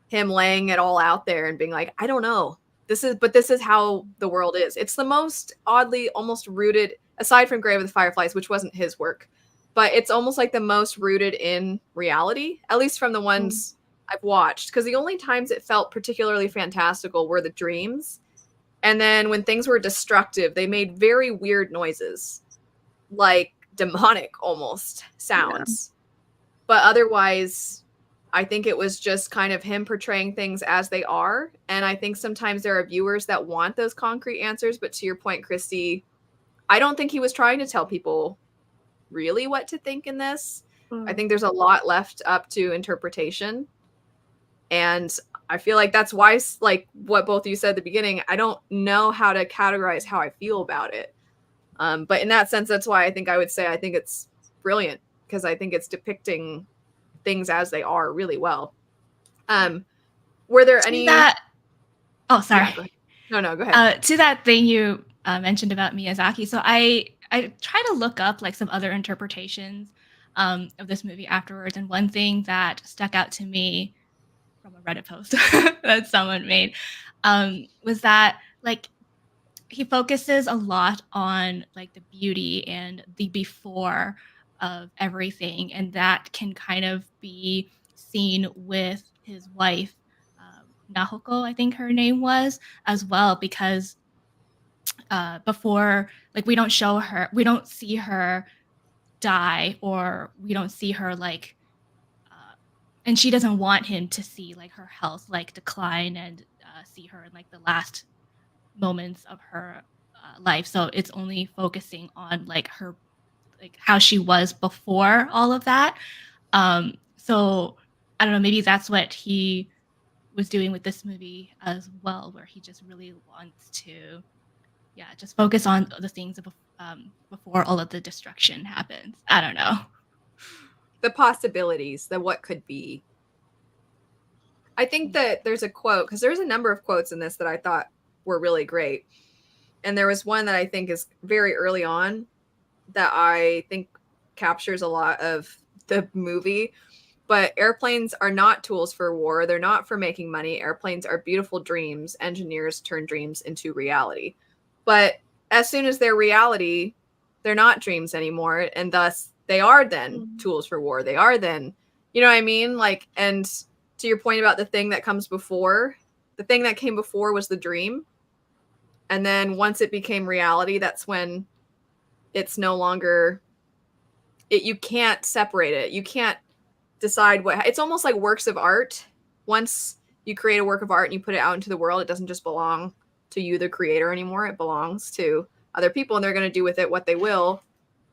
him laying it all out there and being like, I don't know. This is how the world is. It's the most oddly almost rooted, aside from Grave of the Fireflies, which wasn't his work, but it's almost like the most rooted in reality, at least from the ones I've watched. Because the only times it felt particularly fantastical were the dreams. And then when things were destructive, they made very weird noises, like demonic almost sounds. Yeah. But otherwise, I think it was just kind of him portraying things as they are. And I think sometimes there are viewers that want those concrete answers. But to your point, Christy, I don't think he was trying to tell people really what to think in this. I think there's a lot left up to interpretation. And I feel like that's why, like what both of you said at the beginning, I don't know how to categorize how I feel about it. But in that sense, that's why I think I would say I think it's brilliant, because I think it's depicting things as they are really well. Were there any... Oh, sorry. Yeah, no, go ahead. To that thing you mentioned about Miyazaki. So I try to look up like some other interpretations of this movie afterwards. And one thing that stuck out to me from a Reddit post that someone made was that like he focuses a lot on like the beauty and the before of everything, and that can kind of be seen with his wife, Nahoko, I think her name was, as well, because before, like, we don't see her die, or we don't see her like and she doesn't want him to see like her health like decline, and see her in like the last moments of her life. So it's only focusing on like her, like how she was before all of that. So I don't know, maybe that's what he was doing with this movie as well, where he just really wants to, yeah, just focus on the things before all of the destruction happens. I don't know. The possibilities, the what could be. I think that there's a quote, because there's a number of quotes in this that I thought were really great. And there was one that I think is very early on that I think captures a lot of the movie. But airplanes are not tools for war. They're not for making money. Airplanes are beautiful dreams. Engineers turn dreams into reality. But as soon as they're reality, they're not dreams anymore. And thus they are then tools for war. They are then, you know what I mean? Like, and to your point about the thing that comes before, the thing that came before was the dream. And then once it became reality, that's when it's no longer, you can't separate it. You can't decide what, it's almost like works of art. Once you create a work of art and you put it out into the world, it doesn't just belong to you, the creator, anymore. It belongs to other people, and they're going to do with it what they will.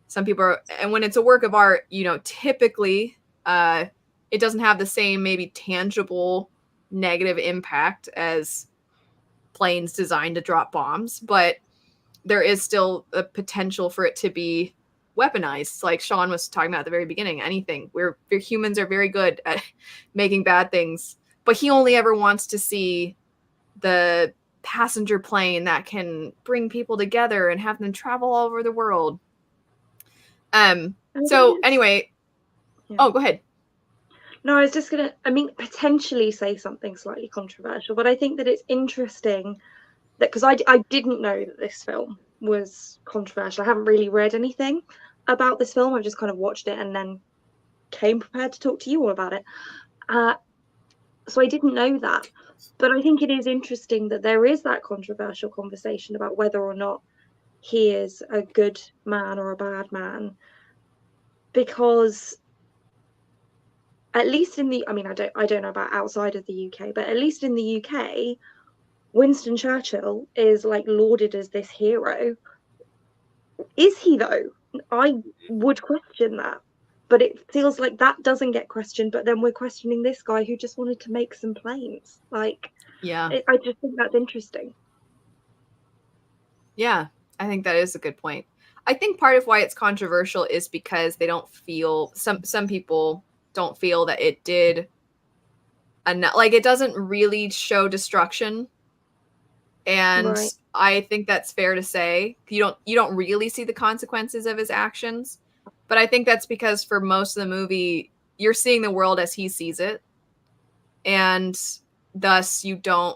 Some people are, and when it's a work of art, you know, typically it doesn't have the same maybe tangible negative impact as planes designed to drop bombs, but there is still a potential for it to be weaponized. Like Sean was talking about at the very beginning, anything. We're humans are very good at making bad things, but he only ever wants to see the passenger plane that can bring people together and have them travel all over the world. So anyway, yeah. Oh, go ahead. No, I was just gonna, I mean, potentially say something slightly controversial, but I think that it's interesting that, because I didn't know that this film was controversial. I haven't really read anything about this film. I've just kind of watched it and then came prepared to talk to you all about it. So I didn't know that. But I think it is interesting that there is that controversial conversation about whether or not he is a good man or a bad man. Because at least in the, I mean, I don't know about outside of the UK, but at least in the UK, Winston Churchill is like lauded as this hero. Is he though? I would question that. But it feels like that doesn't get questioned, but then we're questioning this guy who just wanted to make some planes. Like, yeah, I just think that's interesting. Yeah, I think that is a good point. I think part of why it's controversial is because they don't feel, some people don't feel that it did enough, like it doesn't really show destruction. And right. I think that's fair to say. You don't really see the consequences of his actions. But I think that's because for most of the movie, you're seeing the world as he sees it. And thus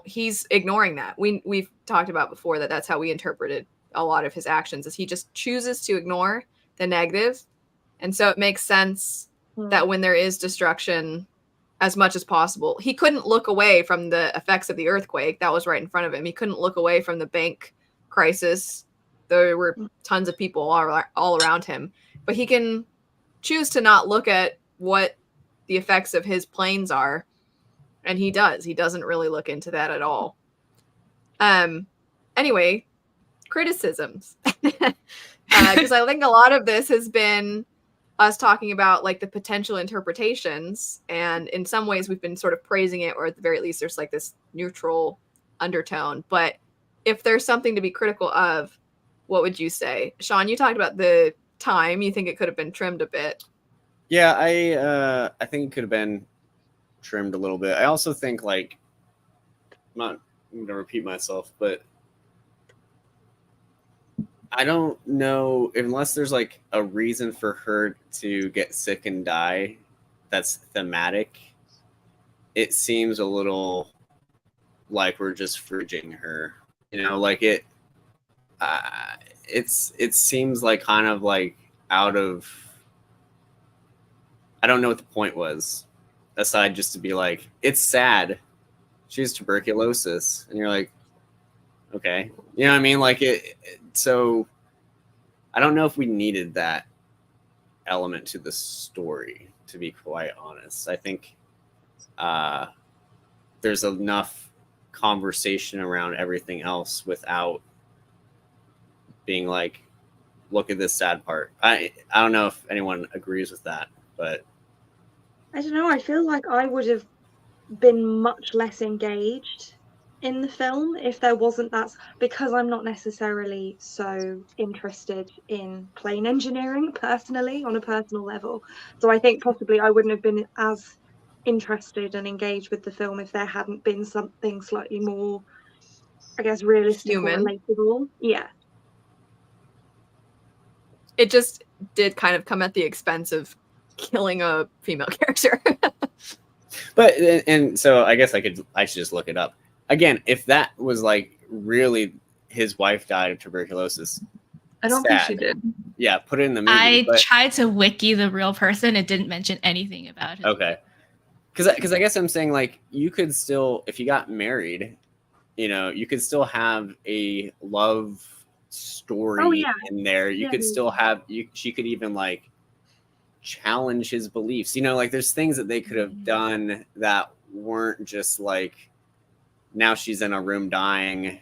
he's ignoring that. We've talked about before that that's how we interpreted a lot of his actions, is he just chooses to ignore the negative. And so it makes sense that when there is destruction, as much as possible, he couldn't look away from the effects of the earthquake that was right in front of him. He couldn't look away from the bank crisis. There were tons of people all around him, but he can choose to not look at what the effects of his planes are. And he doesn't really look into that at all. Anyway, criticisms. Because I think a lot of this has been us talking about like the potential interpretations, and in some ways we've been sort of praising it, or at the very least there's like this neutral undertone. But if there's something to be critical of, what would you say? Sean, you talked about the time. You think it could have been trimmed a bit. Yeah, I think it could have been trimmed a little bit. I also think, like, I'm going to repeat myself, but I don't know, unless there's like a reason for her to get sick and die that's thematic, it seems a little like we're just fridging her, you know, like it seems like kind of like out of I don't know what the point was, aside just to be like, it's sad. She has tuberculosis, and you're like, okay, you know what I mean? Like so I don't know if we needed that element to the story, to be quite honest. I think there's enough conversation around everything else without being like, look at this sad part. I don't know if anyone agrees with that, but I don't know. I feel like I would have been much less engaged in the film if there wasn't that, because I'm not necessarily so interested in plane engineering personally on a personal level. So I think possibly I wouldn't have been as interested and engaged with the film if there hadn't been something slightly more, I guess, realistic or Human. relatable. Yeah. It just did kind of come at the expense of killing a female character. but and so I guess I should just look it up again. If that was like really his wife died of tuberculosis, I don't think she did. Yeah, put it in the movie. I tried to wiki the real person. It didn't mention anything about it. Okay. Because I guess I'm saying, like, you could still, if you got married, you know, you could still have a love story in there. You could still have, she could even, like, challenge his beliefs. You know, like, there's things that they could have done that weren't just, like, now she's in a room dying.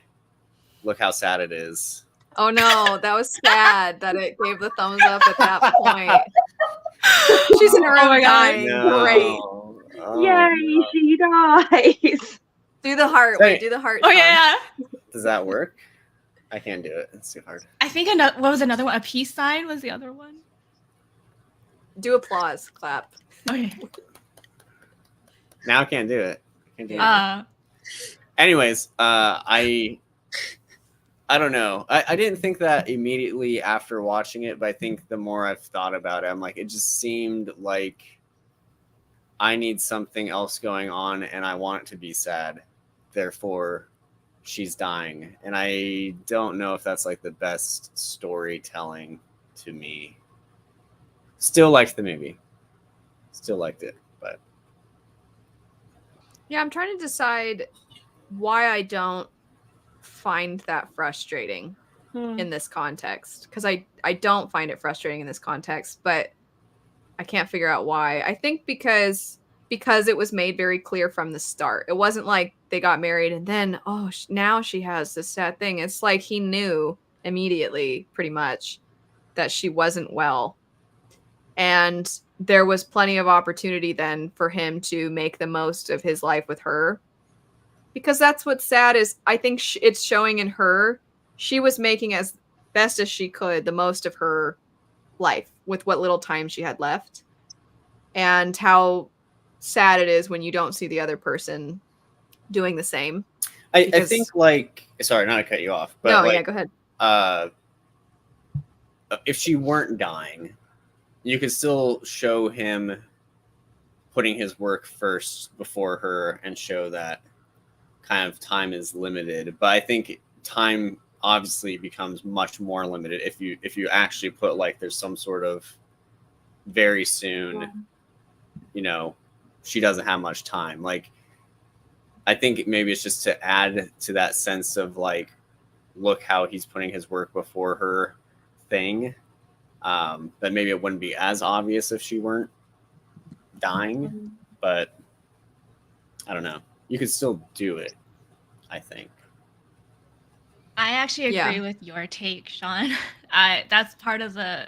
Look how sad it is. Oh, no, that was sad that it gave the thumbs up at that point. She's in her own dying. No. Great. Yay, she dies. Do the heart. Hey. Wait, do the heart. Oh, yeah. Does that work? I can't do it. It's too hard. I think what was another one? A peace sign was the other one. Do applause. Clap. Okay. Now I can't do it. Anyways, I don't know. I didn't think that immediately after watching it, but I think the more I've thought about it, I'm like, it just seemed like I need something else going on and I want it to be sad. Therefore, she's dying. And I don't know if that's like the best storytelling to me. Still liked the movie. Still liked it, but yeah, I'm trying to decide why I don't find that frustrating in this context, because I don't find it frustrating in this context, but I can't figure out why. I think because it was made very clear from the start. It wasn't like they got married and then now she has this sad thing. It's like he knew immediately pretty much that she wasn't well, and there was plenty of opportunity then for him to make the most of his life with her. Because that's what's sad is I think it's showing in her. She was making as best as she could the most of her life with what little time she had left. And how sad it is when you don't see the other person doing the same. I think, like, sorry, not to cut you off, but no, like, yeah, go ahead. If she weren't dying, you could still show him putting his work first before her and show that kind of time is limited. But I think time obviously becomes much more limited if you actually put like there's some sort of very soon, you know, she doesn't have much time. Like, I think maybe it's just to add to that sense of like, look how he's putting his work before her thing. That maybe it wouldn't be as obvious if she weren't dying, but I don't know. You could still do it, I think. I actually agree with your take, Sean. That's part of the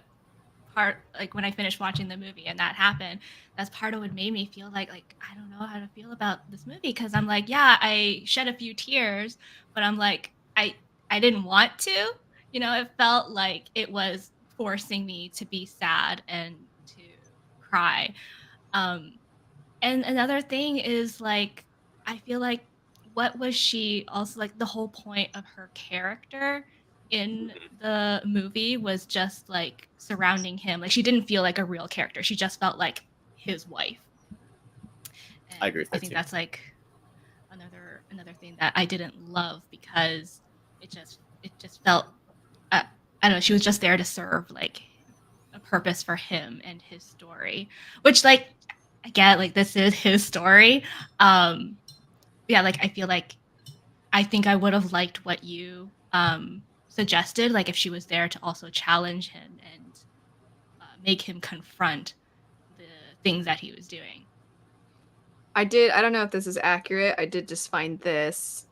part, like when I finished watching the movie and that happened, that's part of what made me feel like I don't know how to feel about this movie, because I'm like, yeah, I shed a few tears, but I'm like, I didn't want to, you know, it felt like it was forcing me to be sad and to cry. And another thing is like, I feel like, what was she also like, the whole point of her character in the movie was just like surrounding him. Like, she didn't feel like a real character. She just felt like his wife. And I agree with that. I think that's like another thing that I didn't love, because it just felt, I don't know, she was just there to serve like purpose for him and his story, which like I get, like this is his story. Yeah, like I feel like I think I would have liked what you suggested, like if she was there to also challenge him and make him confront the things that he was doing. I don't know if this is accurate. I did just find this.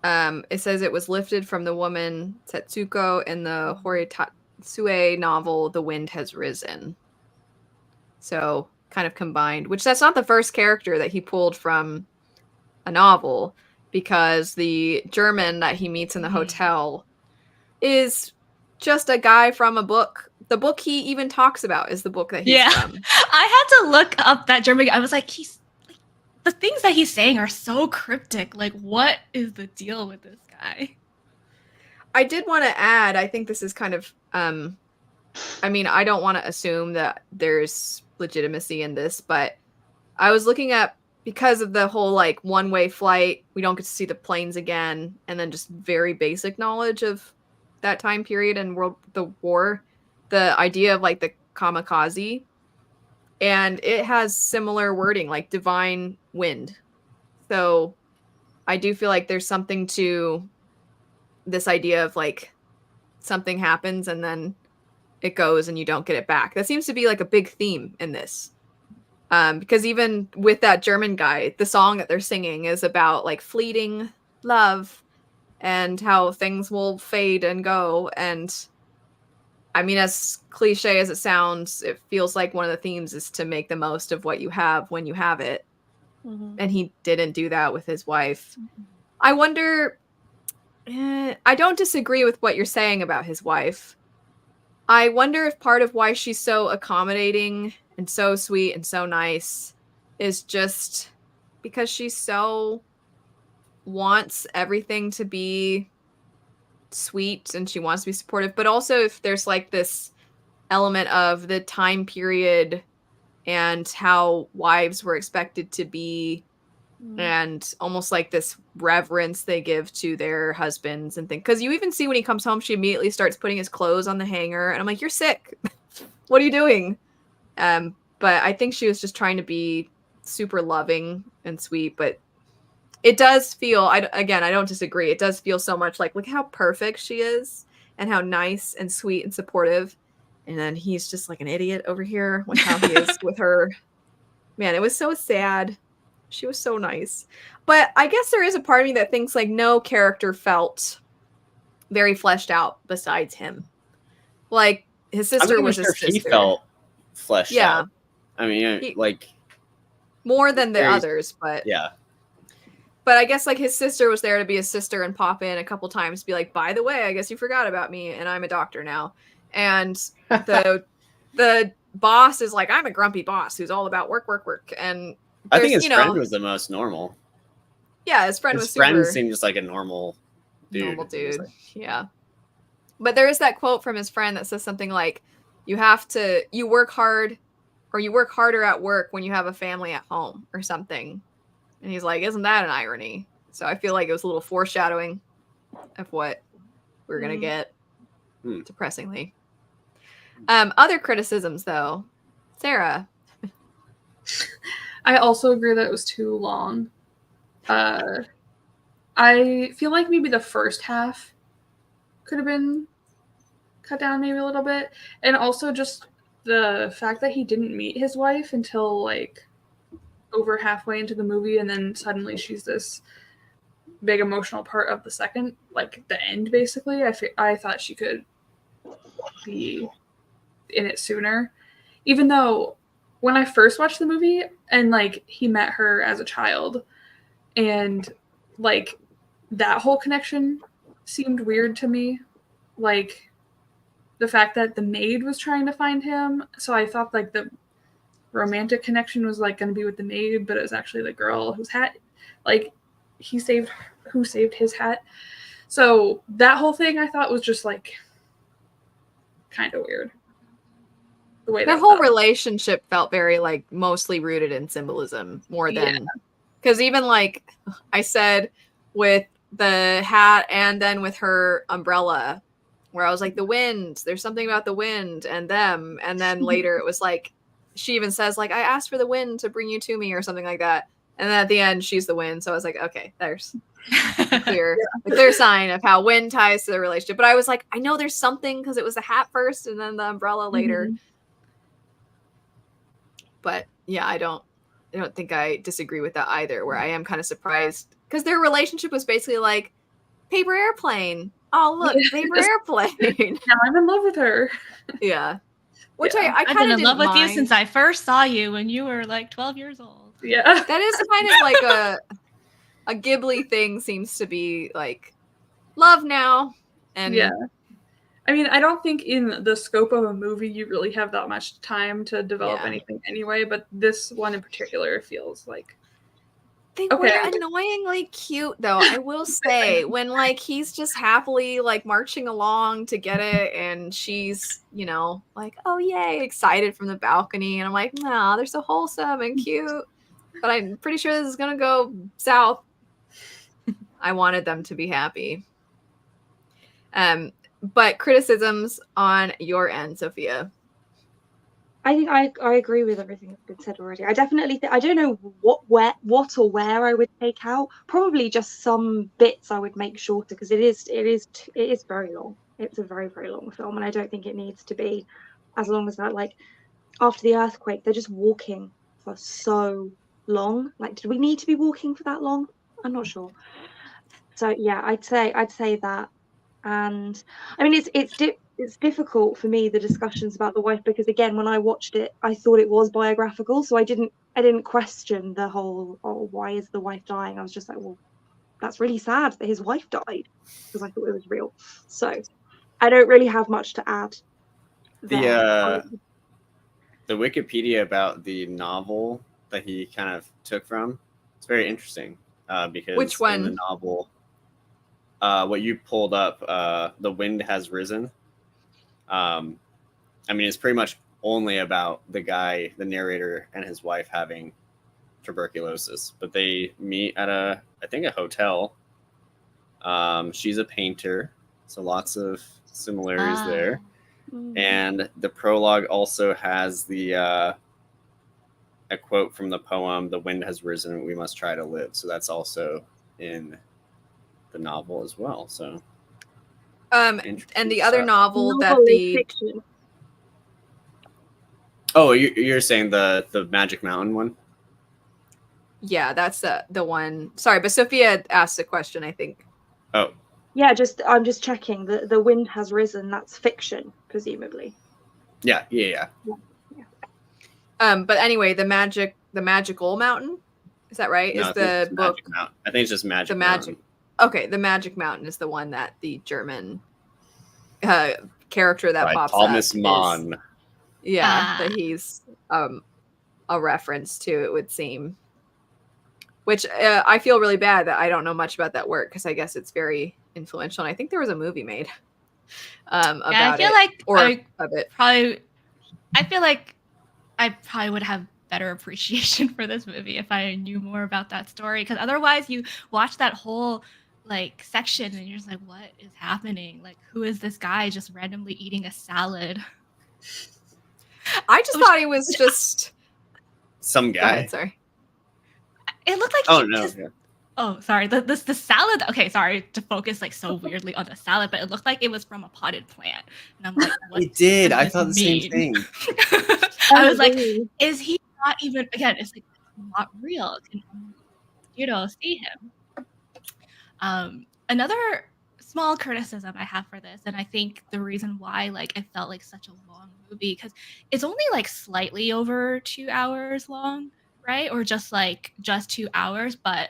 It says it was lifted from the woman Setsuko in the Horitatsue novel The Wind Has Risen. So kind of combined, which that's not the first character that he pulled from a novel, because the German that he meets in the hotel is just a guy from a book. The book he even talks about is the book that he's from. I had to look up that German guy. I was like, the things that he's saying are so cryptic. Like, what is the deal with this guy? I did want to add, I think this is kind of, I mean, I don't want to assume that there's legitimacy in this, but I was looking at, because of the whole like one-way flight, we don't get to see the planes again, and then just very basic knowledge of that time period and the war, the idea of like the kamikaze, and it has similar wording like divine wind. So I do feel like there's something to this idea of like something happens and then it goes and you don't get it back. That seems to be like a big theme in this. Because even with that German guy, the song that they're singing is about like fleeting love and how things will fade and go. And I mean, as cliche as it sounds, it feels like one of the themes is to make the most of what you have when you have it. Mm-hmm. And he didn't do that with his wife. Mm-hmm. I wonder, I don't disagree with what you're saying about his wife. I wonder if part of why she's so accommodating and so sweet and so nice is just because she so wants everything to be sweet and she wants to be supportive, but also if there's like this element of the time period and how wives were expected to be, and almost like this reverence they give to their husbands and things. Because you even see when he comes home, she immediately starts putting his clothes on the hanger, and I'm like, you're sick. What are you doing? But I think she was just trying to be super loving and sweet, but it does feel, I don't disagree. It does feel so much like, look how perfect she is and how nice and sweet and supportive. And then he's just like an idiot over here with how he is with her. Man, it was so sad. She was so nice. But I guess there is a part of me that thinks like no character felt very fleshed out besides him. Like his sister was his sister. He felt fleshed out. I mean, like more than the others, but yeah. But I guess like his sister was there to be his sister and pop in a couple times, be like, by the way, I guess you forgot about me and I'm a doctor now. And the boss is like, I'm a grumpy boss who's all about work, work, work. And I think his friend was the most normal. Yeah, his friend was super... His friend seemed just like a normal dude. Like... Yeah. But there is that quote from his friend that says something like, you work hard, or you work harder at work when you have a family at home or something. And he's like, isn't that an irony? So I feel like it was a little foreshadowing of what we're going to get, depressingly. Other criticisms, though. Sarah. I also agree that it was too long. I feel like maybe the first half could have been cut down maybe a little bit. And also just the fact that he didn't meet his wife until like over halfway into the movie, and then suddenly she's this big emotional part of the second, like the end basically. I thought she could be in it sooner, even though when I first watched the movie and like he met her as a child and like that whole connection seemed weird to me, like the fact that the maid was trying to find him. So I thought like the romantic connection was like going to be with the maid, but it was actually the girl whose hat, like who saved his hat. So that whole thing I thought was just like kind of weird. The way their whole relationship felt very like mostly rooted in symbolism more than, because even like I said with the hat and then with her umbrella, where I was like, the wind, there's something about the wind and them. And then later it was like, she even says like, I asked for the wind to bring you to me or something like that. And then at the end, she's the wind. So I was like, okay, there's a clear sign of how wind ties to the relationship. But I was like, I know there's something because it was the hat first and then the umbrella later. But yeah, I don't think I disagree with that either, where I am kind of surprised because their relationship was basically like paper airplane. Oh, look, paper airplane. Now I'm in love with her. Yeah. Which Yeah. I I've kind been of in love with you mind. since I first saw you when you were like 12 years old. Yeah. That is kind of like a Ghibli thing, seems to be like love now. And yeah. I mean, I don't think in the scope of a movie you really have that much time to develop Yeah. anything anyway, but this one in particular feels like they okay. were annoyingly cute though, I will say, when like he's just happily like marching along to get it and she's, you know, like, oh yay, excited from the balcony, and I'm like, no, they're so wholesome and cute, but I'm pretty sure this is gonna go south. I wanted them to be happy. But criticisms on your end, Sophia? I think I agree with everything that's been said already. I definitely think I don't know what or where I would take out. Probably just some bits I would make shorter because it is very long. It's a very, very long film, and I don't think it needs to be as long as that. Like after the earthquake, they're just walking for so long. Like, did we need to be walking for that long? I'm not sure. So yeah, I'd say that. And I mean, it's difficult for me, the discussions about the wife, because again, when I watched it, I thought it was biographical, so I didn't question the whole, oh, why is the wife dying? I was just like, well, that's really sad that his wife died, because I thought it was real. So I don't really have much to add there. The Wikipedia about the novel that he kind of took from, it's very interesting because which one? In the novel, what you pulled up, The Wind Has Risen. I mean, it's pretty much only about the guy, the narrator, and his wife having tuberculosis, but they meet at I think a hotel. She's a painter, so lots of similarities there. And the prologue also has a quote from the poem, "The wind has risen, we must try to live." So that's also in the novel as well. So and the other novel that fiction. Oh, you're saying the Magic Mountain one? Yeah, that's the one. Sorry, but Sophia asked a question, I think. Oh. Yeah, I'm just checking. The wind has risen. That's fiction, presumably. Yeah. But anyway, the magical mountain, is that right? No, is the book? I think it's just Magic. The Magic. Okay, the Magic Mountain is the one that the German character that pops Thomas up. Mann. That he's a reference to, it would seem. Which I feel really bad that I don't know much about that work, because I guess it's very influential, and I think there was a movie made about I feel it. like I feel like I probably would have better appreciation for this movie if I knew more about that story, because otherwise you watch that whole like section and you're just like, what is happening? Like, who is this guy just randomly eating a salad? I just thought he was just some guy. Go ahead, sorry. It looked like Oh, sorry. The salad. Okay, sorry to focus like so weirdly on the salad, but it looked like it was from a potted plant, and I'm like, what? It did. I thought the same thing. I was like, is he not even? Again, it's like not real. Can see him? Another small criticism I have for this, and I think the reason why like it felt like such a long movie, because it's only like slightly over 2 hours long, right? Or just 2 hours, but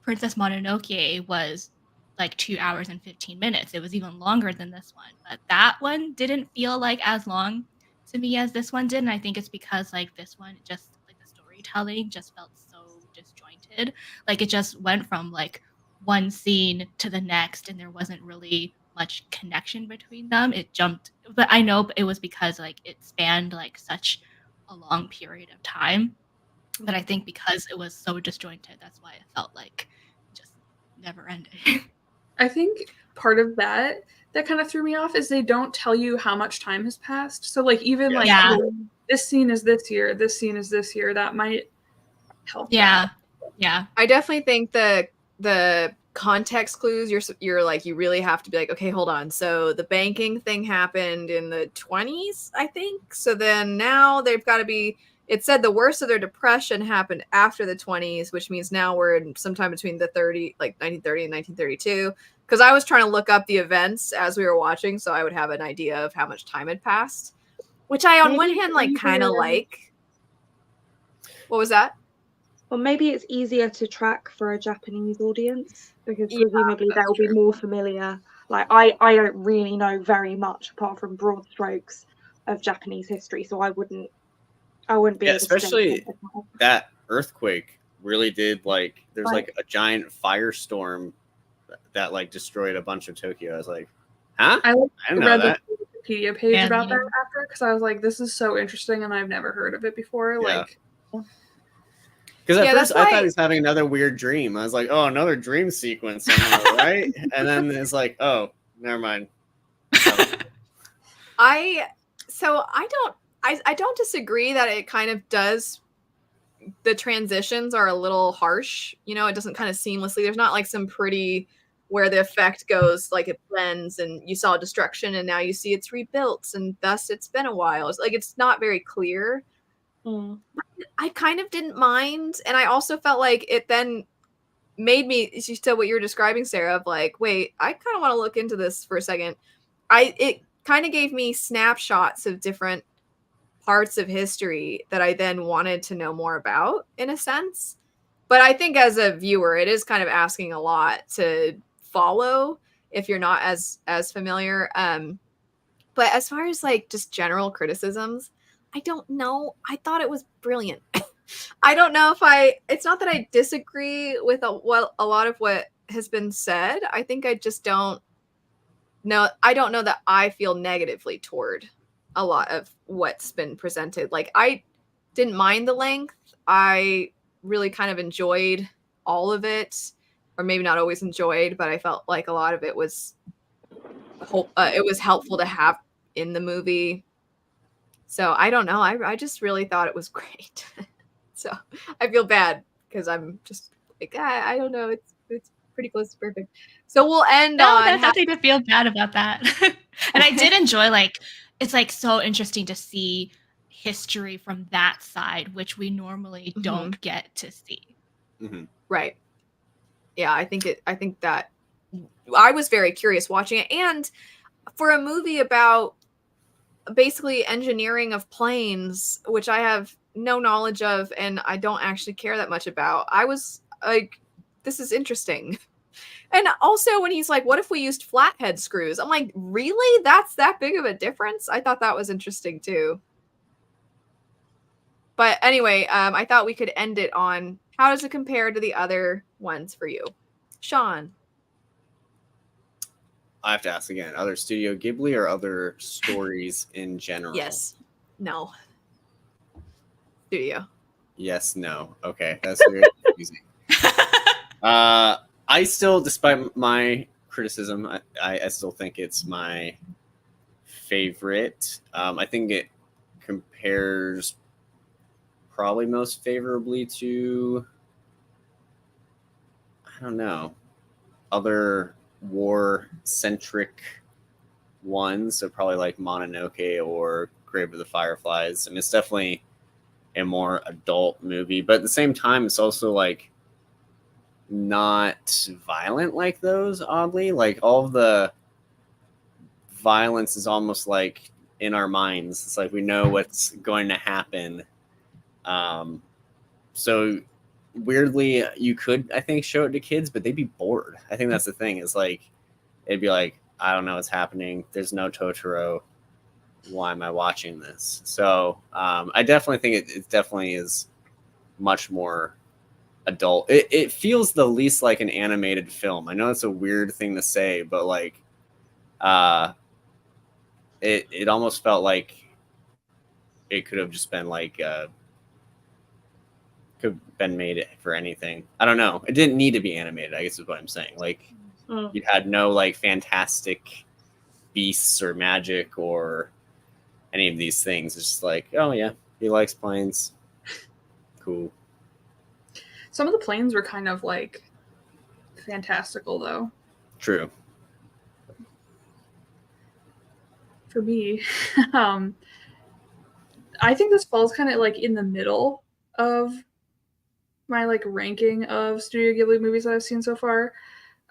Princess Mononoke was like 2 hours and 15 minutes. It was even longer than this one, but that one didn't feel like as long to me as this one did, and I think it's because like this one just like the storytelling just felt so disjointed. Like it just went from like one scene to the next, and there wasn't really much connection between them. It jumped, but I know it was because like it spanned like such a long period of time. But I think because it was so disjointed, that's why it felt like just never ending. I think part of that that kind of threw me off is they don't tell you how much time has passed. So like even like Yeah. this scene is this year, this scene is this year, that might help. Yeah. that. Yeah. I definitely think the context clues you're like you really have to be like, okay, hold on. So the banking thing happened in the 20s, I think. So then now they've got to be. It said the worst of their depression happened after the 20s, which means now we're in sometime between the 1930 and 1932. Because I was trying to look up the events as we were watching, so I would have an idea of how much time had passed. Which I, on one hand, like kind of like. What was that? Or maybe it's easier to track for a Japanese audience because Yeah, presumably that's they'll be true. more familiar. Like I don't really know very much apart from broad strokes of Japanese history, so I wouldn't be able to say especially that earthquake really did like there's Right. like a giant firestorm that like destroyed a bunch of Tokyo. I was like, huh? I didn't know read that. the Wikipedia page Yeah, about yeah. that after because I was like, this is so interesting and I've never heard of it before. Yeah. Like, Because at Yeah, first that's I why- thought he was having another weird dream. I was like, oh, another dream sequence somehow, right? And then it's like, oh, never mind. I don't disagree that it kind of does. The transitions are a little harsh. You know, it doesn't kind of seamlessly. There's not like some pretty where the effect goes like it blends and you saw destruction and now you see it's rebuilt and thus it's been a while. It's like it's not very clear. Mm. I kind of didn't mind, and I also felt like it then made me. You said what you were describing, Sarah, of like, wait, I kind of want to look into this for a second. It kind of gave me snapshots of different parts of history that I then wanted to know more about, in a sense. But I think as a viewer, it is kind of asking a lot to follow if you're not as familiar. But as far as like just general criticisms, I don't know. I thought it was brilliant. I don't know if it's not that I disagree with a lot of what has been said. I think I just don't know. I don't know that I feel negatively toward a lot of what's been presented. Like I didn't mind the length. I really kind of enjoyed all of it, or maybe not always enjoyed, but I felt like a lot of it was helpful to have in the movie. So I don't know. I just really thought it was great. So I feel bad because I'm just like, I don't know. It's pretty close to perfect. So we'll end No, on there's nothing to feel bad about that. And I did enjoy like it's like so interesting to see history from that side, which we normally don't get to see. Mhm. Right. Yeah, I think that I was very curious watching it, and for a movie about basically engineering of planes, which I have no knowledge of and I don't actually care that much about, I was like, this is interesting. And also when he's like, what if we used flathead screws? I'm like, really? That's that big of a difference? I thought that was interesting too. But anyway, I thought we could end it on how does it compare to the other ones for you? Sean. I have to ask again, other Studio Ghibli or other stories in general? Yes. No. Studio. Yes, no. Okay, that's very confusing. I still, despite my criticism, I still think it's my favorite. I think it compares probably most favorably to, I don't know, other war-centric ones. So probably like Mononoke or Grave of the Fireflies. And it's definitely a more adult movie, but at the same time, it's also like not violent like those, oddly. Like all of the violence is almost like in our minds. It's like we know what's going to happen. So weirdly, you could, I think, show it to kids, but they'd be bored. I think that's the thing. Is like it'd be like, I don't know what's happening. There's no Totoro. Why am I watching this? So I definitely think it definitely is much more adult. It feels the least like an animated film. I know it's a weird thing to say, but like it almost felt like it could have just been like could have been made for anything. I don't know. It didn't need to be animated, I guess is what I'm saying. Like you had no like fantastic beasts or magic or any of these things. It's just like, oh yeah, he likes planes. Cool. Some of the planes were kind of like fantastical, though. True. For me, I think this falls kind of like in the middle of my like ranking of Studio Ghibli movies that I've seen so far.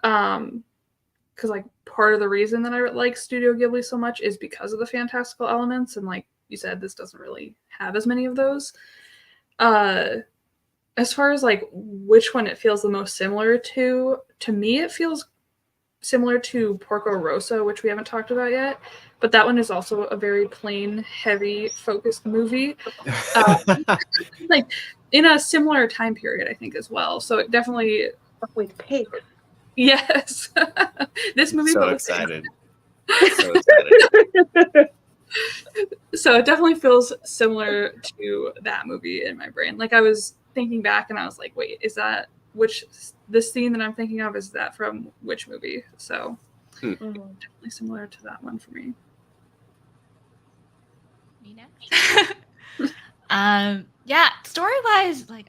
Because like part of the reason that I like Studio Ghibli so much is because of the fantastical elements, and like you said, this doesn't really have as many of those. As far as like which one it feels the most similar to me, it feels similar to Porco Rosso, which we haven't talked about yet. But that one is also a very plane heavy focused movie. Like in a similar time period, I think, as well. So it definitely with pigs. Yes. This movie. So excited. So excited. So it definitely feels similar to that movie in my brain. Like I was thinking back and I was like, wait, is that this scene that I'm thinking of, is that from which movie? So definitely similar to that one for me. Me next. Yeah, story-wise, like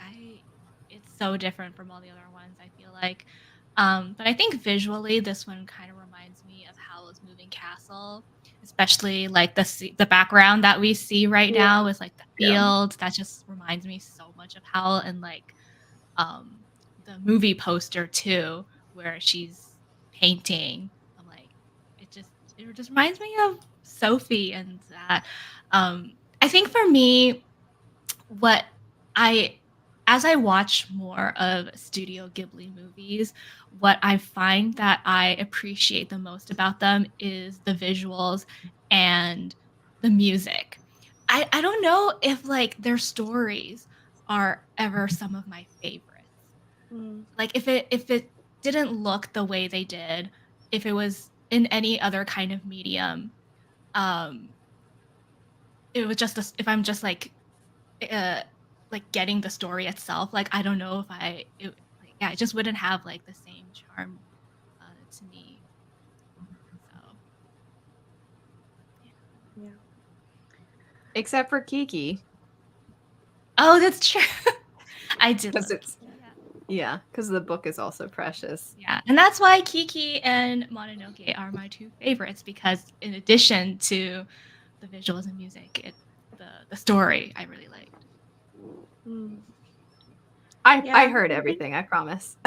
it's so different from all the other ones, I feel like. But I think visually this one kind of reminds me of Howl's Moving Castle, especially like the background that we see right now with like the fields. That just reminds me so much of Howl, and like the movie poster too, where she's painting. I'm like, it just reminds me of Sophie and that. I think for me, as I watch more of Studio Ghibli movies, what I find that I appreciate the most about them is the visuals and the music. I don't know if like their stories are ever some of my favorites. Like if it didn't look the way they did, if it was in any other kind of medium, it was just if I'm just like getting the story itself, like I don't know if it just wouldn't have like the same charm to me. So Yeah. Except for Kiki. Oh, that's true. I did Because love it's Kiki, because the book is also precious. yeah, and that's why Kiki and Mononoke are my two favorites, because in addition to the visuals and music, the story I really liked. I heard everything, I promise.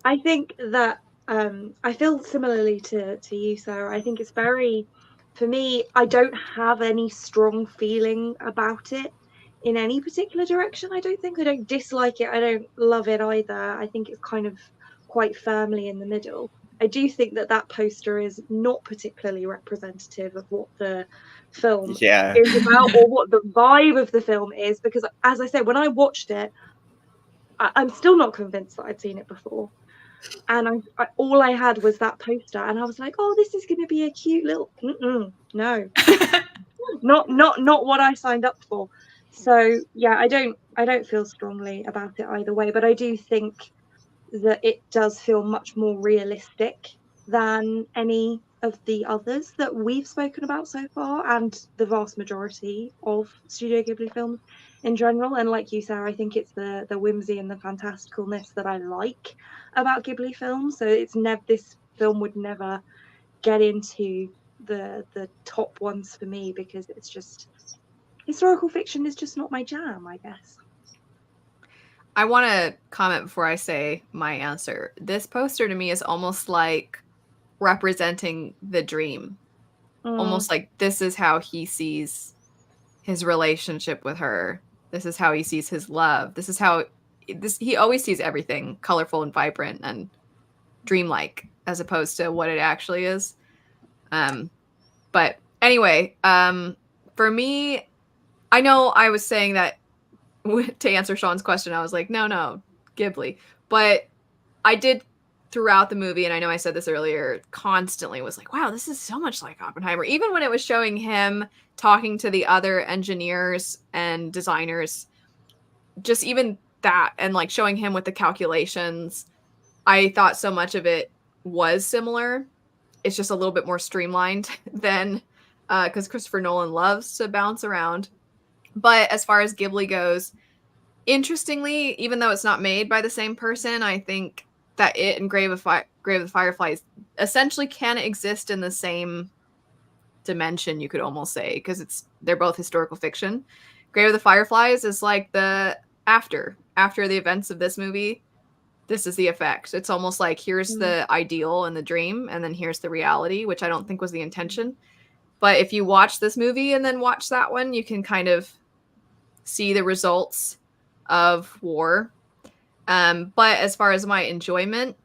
I think that I feel similarly to you, Sarah. I think it's very, for me, I don't have any strong feeling about it in any particular direction. I don't dislike it. I don't love it either. I think it's kind of quite firmly in the middle. I do think that poster is not particularly representative of what the film is about or what the vibe of the film is, because as I said, when I watched it, I'm still not convinced that I'd seen it before. And all I had was that poster, and I was like, oh, this is going to be a cute little no. not what I signed up for. So yeah, I don't feel strongly about it either way, but I do think that it does feel much more realistic than any of the others that we've spoken about so far, and the vast majority of Studio Ghibli films in general. And like you, Sarah, I think it's the whimsy and the fantasticalness that I like about Ghibli films. So this film would never get into the top ones for me, because it's just, historical fiction is just not my jam, I guess. I want to comment before I say my answer. This poster to me is almost like representing the dream. Almost like this is how he sees his relationship with her. This is how he sees his love. This is how he always sees everything colorful and vibrant and dreamlike, as opposed to what it actually is. But anyway, for me, I know I was saying that to answer Sean's question, I was like, no, Ghibli. But I did throughout the movie, and I know I said this earlier, constantly was like, wow, this is so much like Oppenheimer. Even when it was showing him talking to the other engineers and designers, just even that, and like showing him with the calculations, I thought so much of it was similar. it's just a little bit more streamlined than because Christopher Nolan loves to bounce around. But as far as Ghibli goes, interestingly, even though it's not made by the same person, I think that it and Grave of the Fireflies essentially can exist in the same dimension, you could almost say, because they're both historical fiction. Grave of the Fireflies is like the after the events of this movie. This is the effect. It's almost like here's the ideal and the dream, and then here's the reality, which I don't think was the intention. But if you watch this movie and then watch that one, you can kind of see the results of war. But as far as my enjoyment,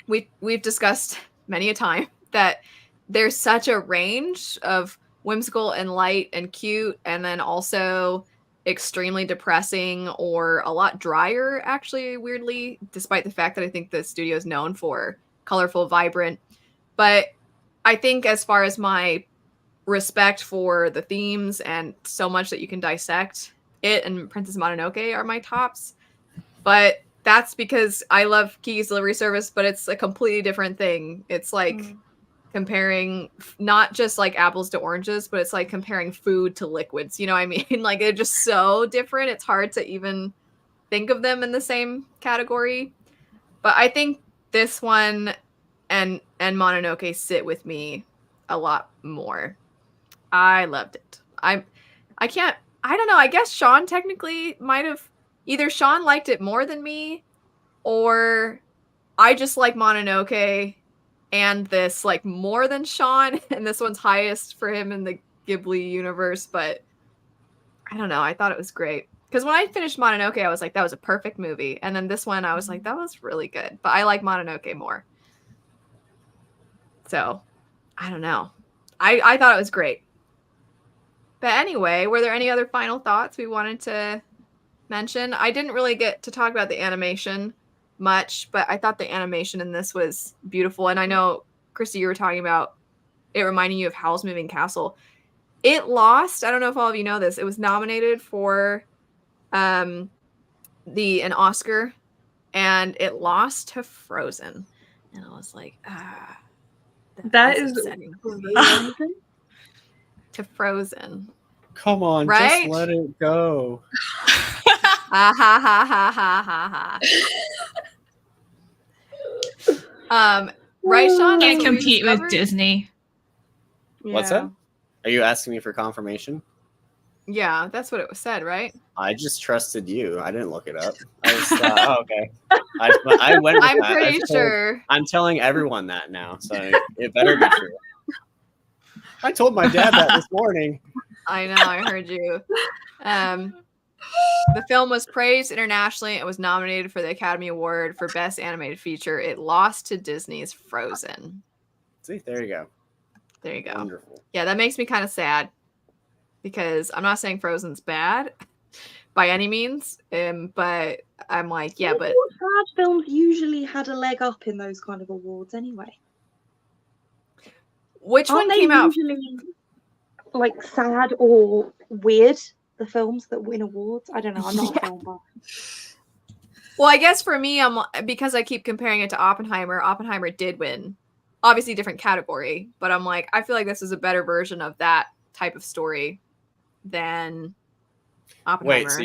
we've discussed many a time that there's such a range of whimsical and light and cute, and then also extremely depressing or a lot drier, actually, weirdly, despite the fact that I think the studio is known for colorful, vibrant. But I think as far as my respect for the themes and so much that you can dissect, it and Princess Mononoke are my tops. But that's because I love Kiki's Delivery Service, but it's a completely different thing. It's like comparing not just like apples to oranges, but it's like comparing food to liquids. You know what I mean? Like they're just so different. It's hard to even think of them in the same category. But I think this one and Mononoke sit with me a lot more. I loved it. I don't know. I guess Sean technically might have either Sean liked it more than me, or I just like Mononoke and this like more than Sean, and this one's highest for him in the Ghibli universe. But I don't know. I thought it was great because when I finished Mononoke, I was like, that was a perfect movie, and then this one, I was like, that was really good. But I like Mononoke more. So I don't know. I thought it was great. But anyway, were there any other final thoughts we wanted to mention? I didn't really get to talk about the animation much, but I thought the animation in this was beautiful. And I know, Christy, you were talking about it reminding you of Howl's Moving Castle. It lost, I don't know if all of you know this, it was nominated for an Oscar, and it lost to Frozen. And I was like, That is upsetting. To Frozen. Come on, right? Just let it go. Ha ha ha ha ha ha. Right, Sean? Can't compete with Disney. What's that? Are you asking me for confirmation? Yeah, that's what it was said, right? I just trusted you. I didn't look it up. I just thought, oh, okay. I went with I'm that. pretty sure. I'm telling everyone that now, so it better be true. I told my dad that this morning. I know, I heard you. The film was praised internationally. It was nominated for the Academy Award for Best Animated Feature. It lost to Disney's Frozen. See, there you go. There you go. Wonderful. Yeah, that makes me kind of sad because I'm not saying Frozen's bad by any means, but I'm like, yeah, but sad films usually had a leg up in those kind of awards anyway. Which Aren't one they came out? Usually, like sad or weird, the films that win awards. I don't know. I'm not a film buff. Well, I guess for me, because I keep comparing it to Oppenheimer. Oppenheimer did win, obviously different category, but I'm like, I feel like this is a better version of that type of story than Oppenheimer. Wait, so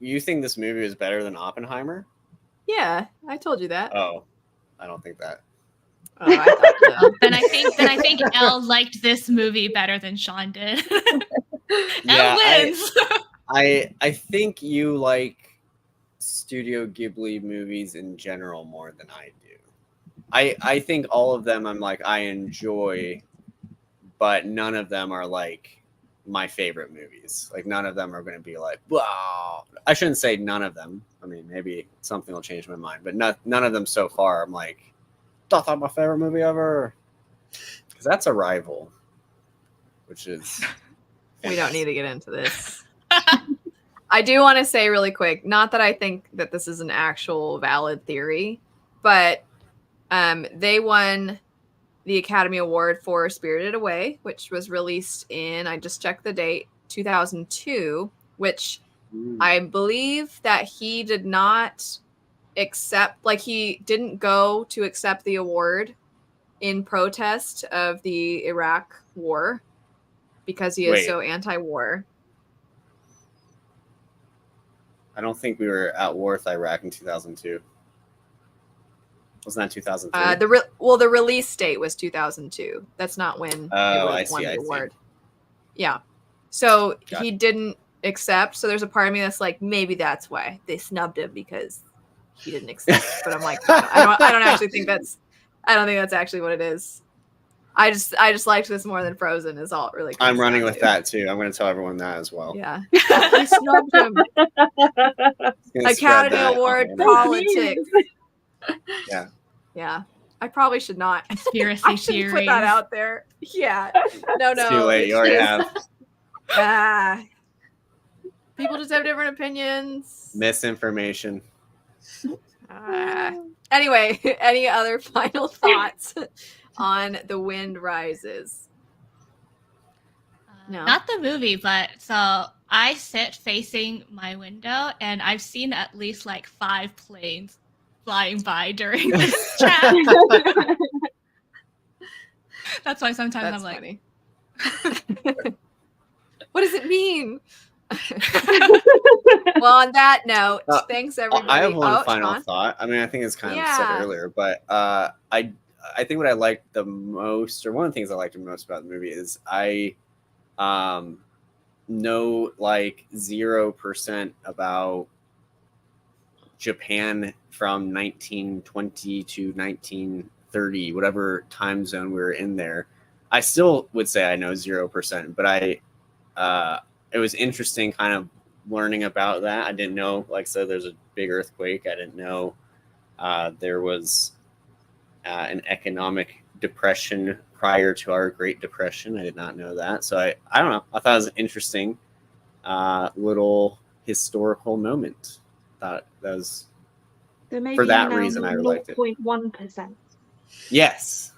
you think this movie is better than Oppenheimer? Yeah, I told you that. Oh, I don't think that. Oh, I thought so. Then I think Elle liked this movie better than Sean did. Yeah, Elle wins. I think you like Studio Ghibli movies in general more than I do. I think all of them I'm like I enjoy, but none of them are like my favorite movies. Like none of them are going to be like, wow. I shouldn't say none of them. I mean, maybe something will change my mind, but none of them so far. I'm like, that's not my favorite movie ever. Because that's Arrival, which is... We don't need to get into this. I do want to say really quick, not that I think that this is an actual valid theory, but they won the Academy Award for Spirited Away, which was released in, I just checked the date, 2002, which I believe that he did not accept, like he didn't go to accept the award in protest of the Iraq war because he is Wait. so anti-war. I don't think we were at war with Iraq in 2002. Wasn't that 2003? The release date was 2002. That's not when I won see. the award. Yeah. So Got he didn't accept. So there's a part of me that's like, maybe that's why they snubbed him, because he didn't accept. But I'm like, I don't actually think that's. I don't think that's actually what it is. I just liked this more than Frozen. Is all it really. I'm comes running down with to. that too. I'm going to tell everyone that as well. Yeah. They snubbed him. Gonna spread Academy that Award on- politics. Yeah. Yeah. I probably should not. Conspiracy I shouldn't put that theories. out there. Yeah. No. It's too late. You already have People just have different opinions. misinformation. Anyway, any other final thoughts on The Wind Rises? No. Not the movie, but so I sit facing my window and I've seen at least like 5 planes flying by during this chat. That's why sometimes That's I'm like, funny. What does it mean? Well, on that note, thanks everybody. I have one final Sean? thought. I mean, I think it's kind of said earlier, but I think what I liked the most, or one of the things I liked the most about the movie, is I know like 0% about Japan from 1920 to 1930, whatever time zone we were in there. I still would say I know 0%, but it was interesting kind of learning about that. I didn't know, like I said, there's a big earthquake. I didn't know there was an economic depression prior to our Great Depression. I did not know that. So I don't know. I thought it was an interesting little historical moment. Thought that was, for that reason, I liked it. 0.1%. Yes,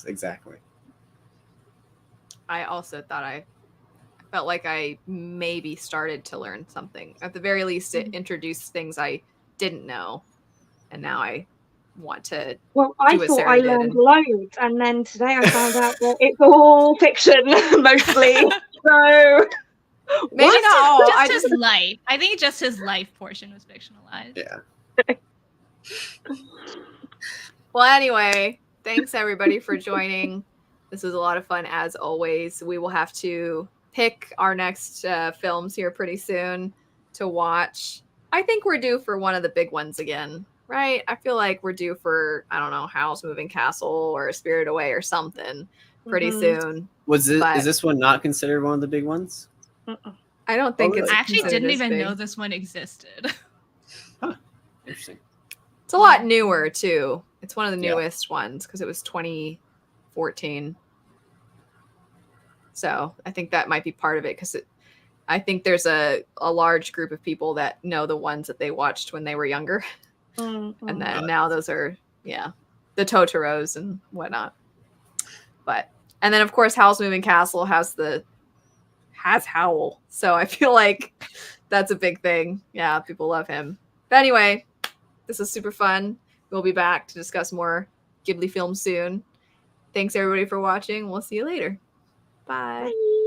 exactly. I also thought I felt like I maybe started to learn something. At the very least, it introduced things I didn't know, and now I want to. Well, I thought I learned loads, and then today I found out that it's all fiction mostly. So maybe not all. Just his life. I think just his life portion was fictionalized. Yeah. Well, anyway, thanks everybody for joining. This was a lot of fun as always. We will have to pick our next films here pretty soon to watch. I think we're due for one of the big ones again, right? I feel like we're due for, I don't know, Howl's Moving Castle or Spirited Away or something pretty soon. Is this one not considered one of the big ones? I don't think it's. I actually considered didn't as even big. know this one existed. Huh. Interesting. It's a lot newer too. It's one of the newest ones because it was 2014. So I think that might be part of it, because I think there's a large group of people that know the ones that they watched when they were younger. And then now those are, the Totoros and whatnot. And then of course Howl's Moving Castle has Howl. So I feel like that's a big thing. Yeah, people love him. But anyway, this is super fun. We'll be back to discuss more Ghibli films soon. Thanks everybody for watching. We'll see you later. Bye. Bye.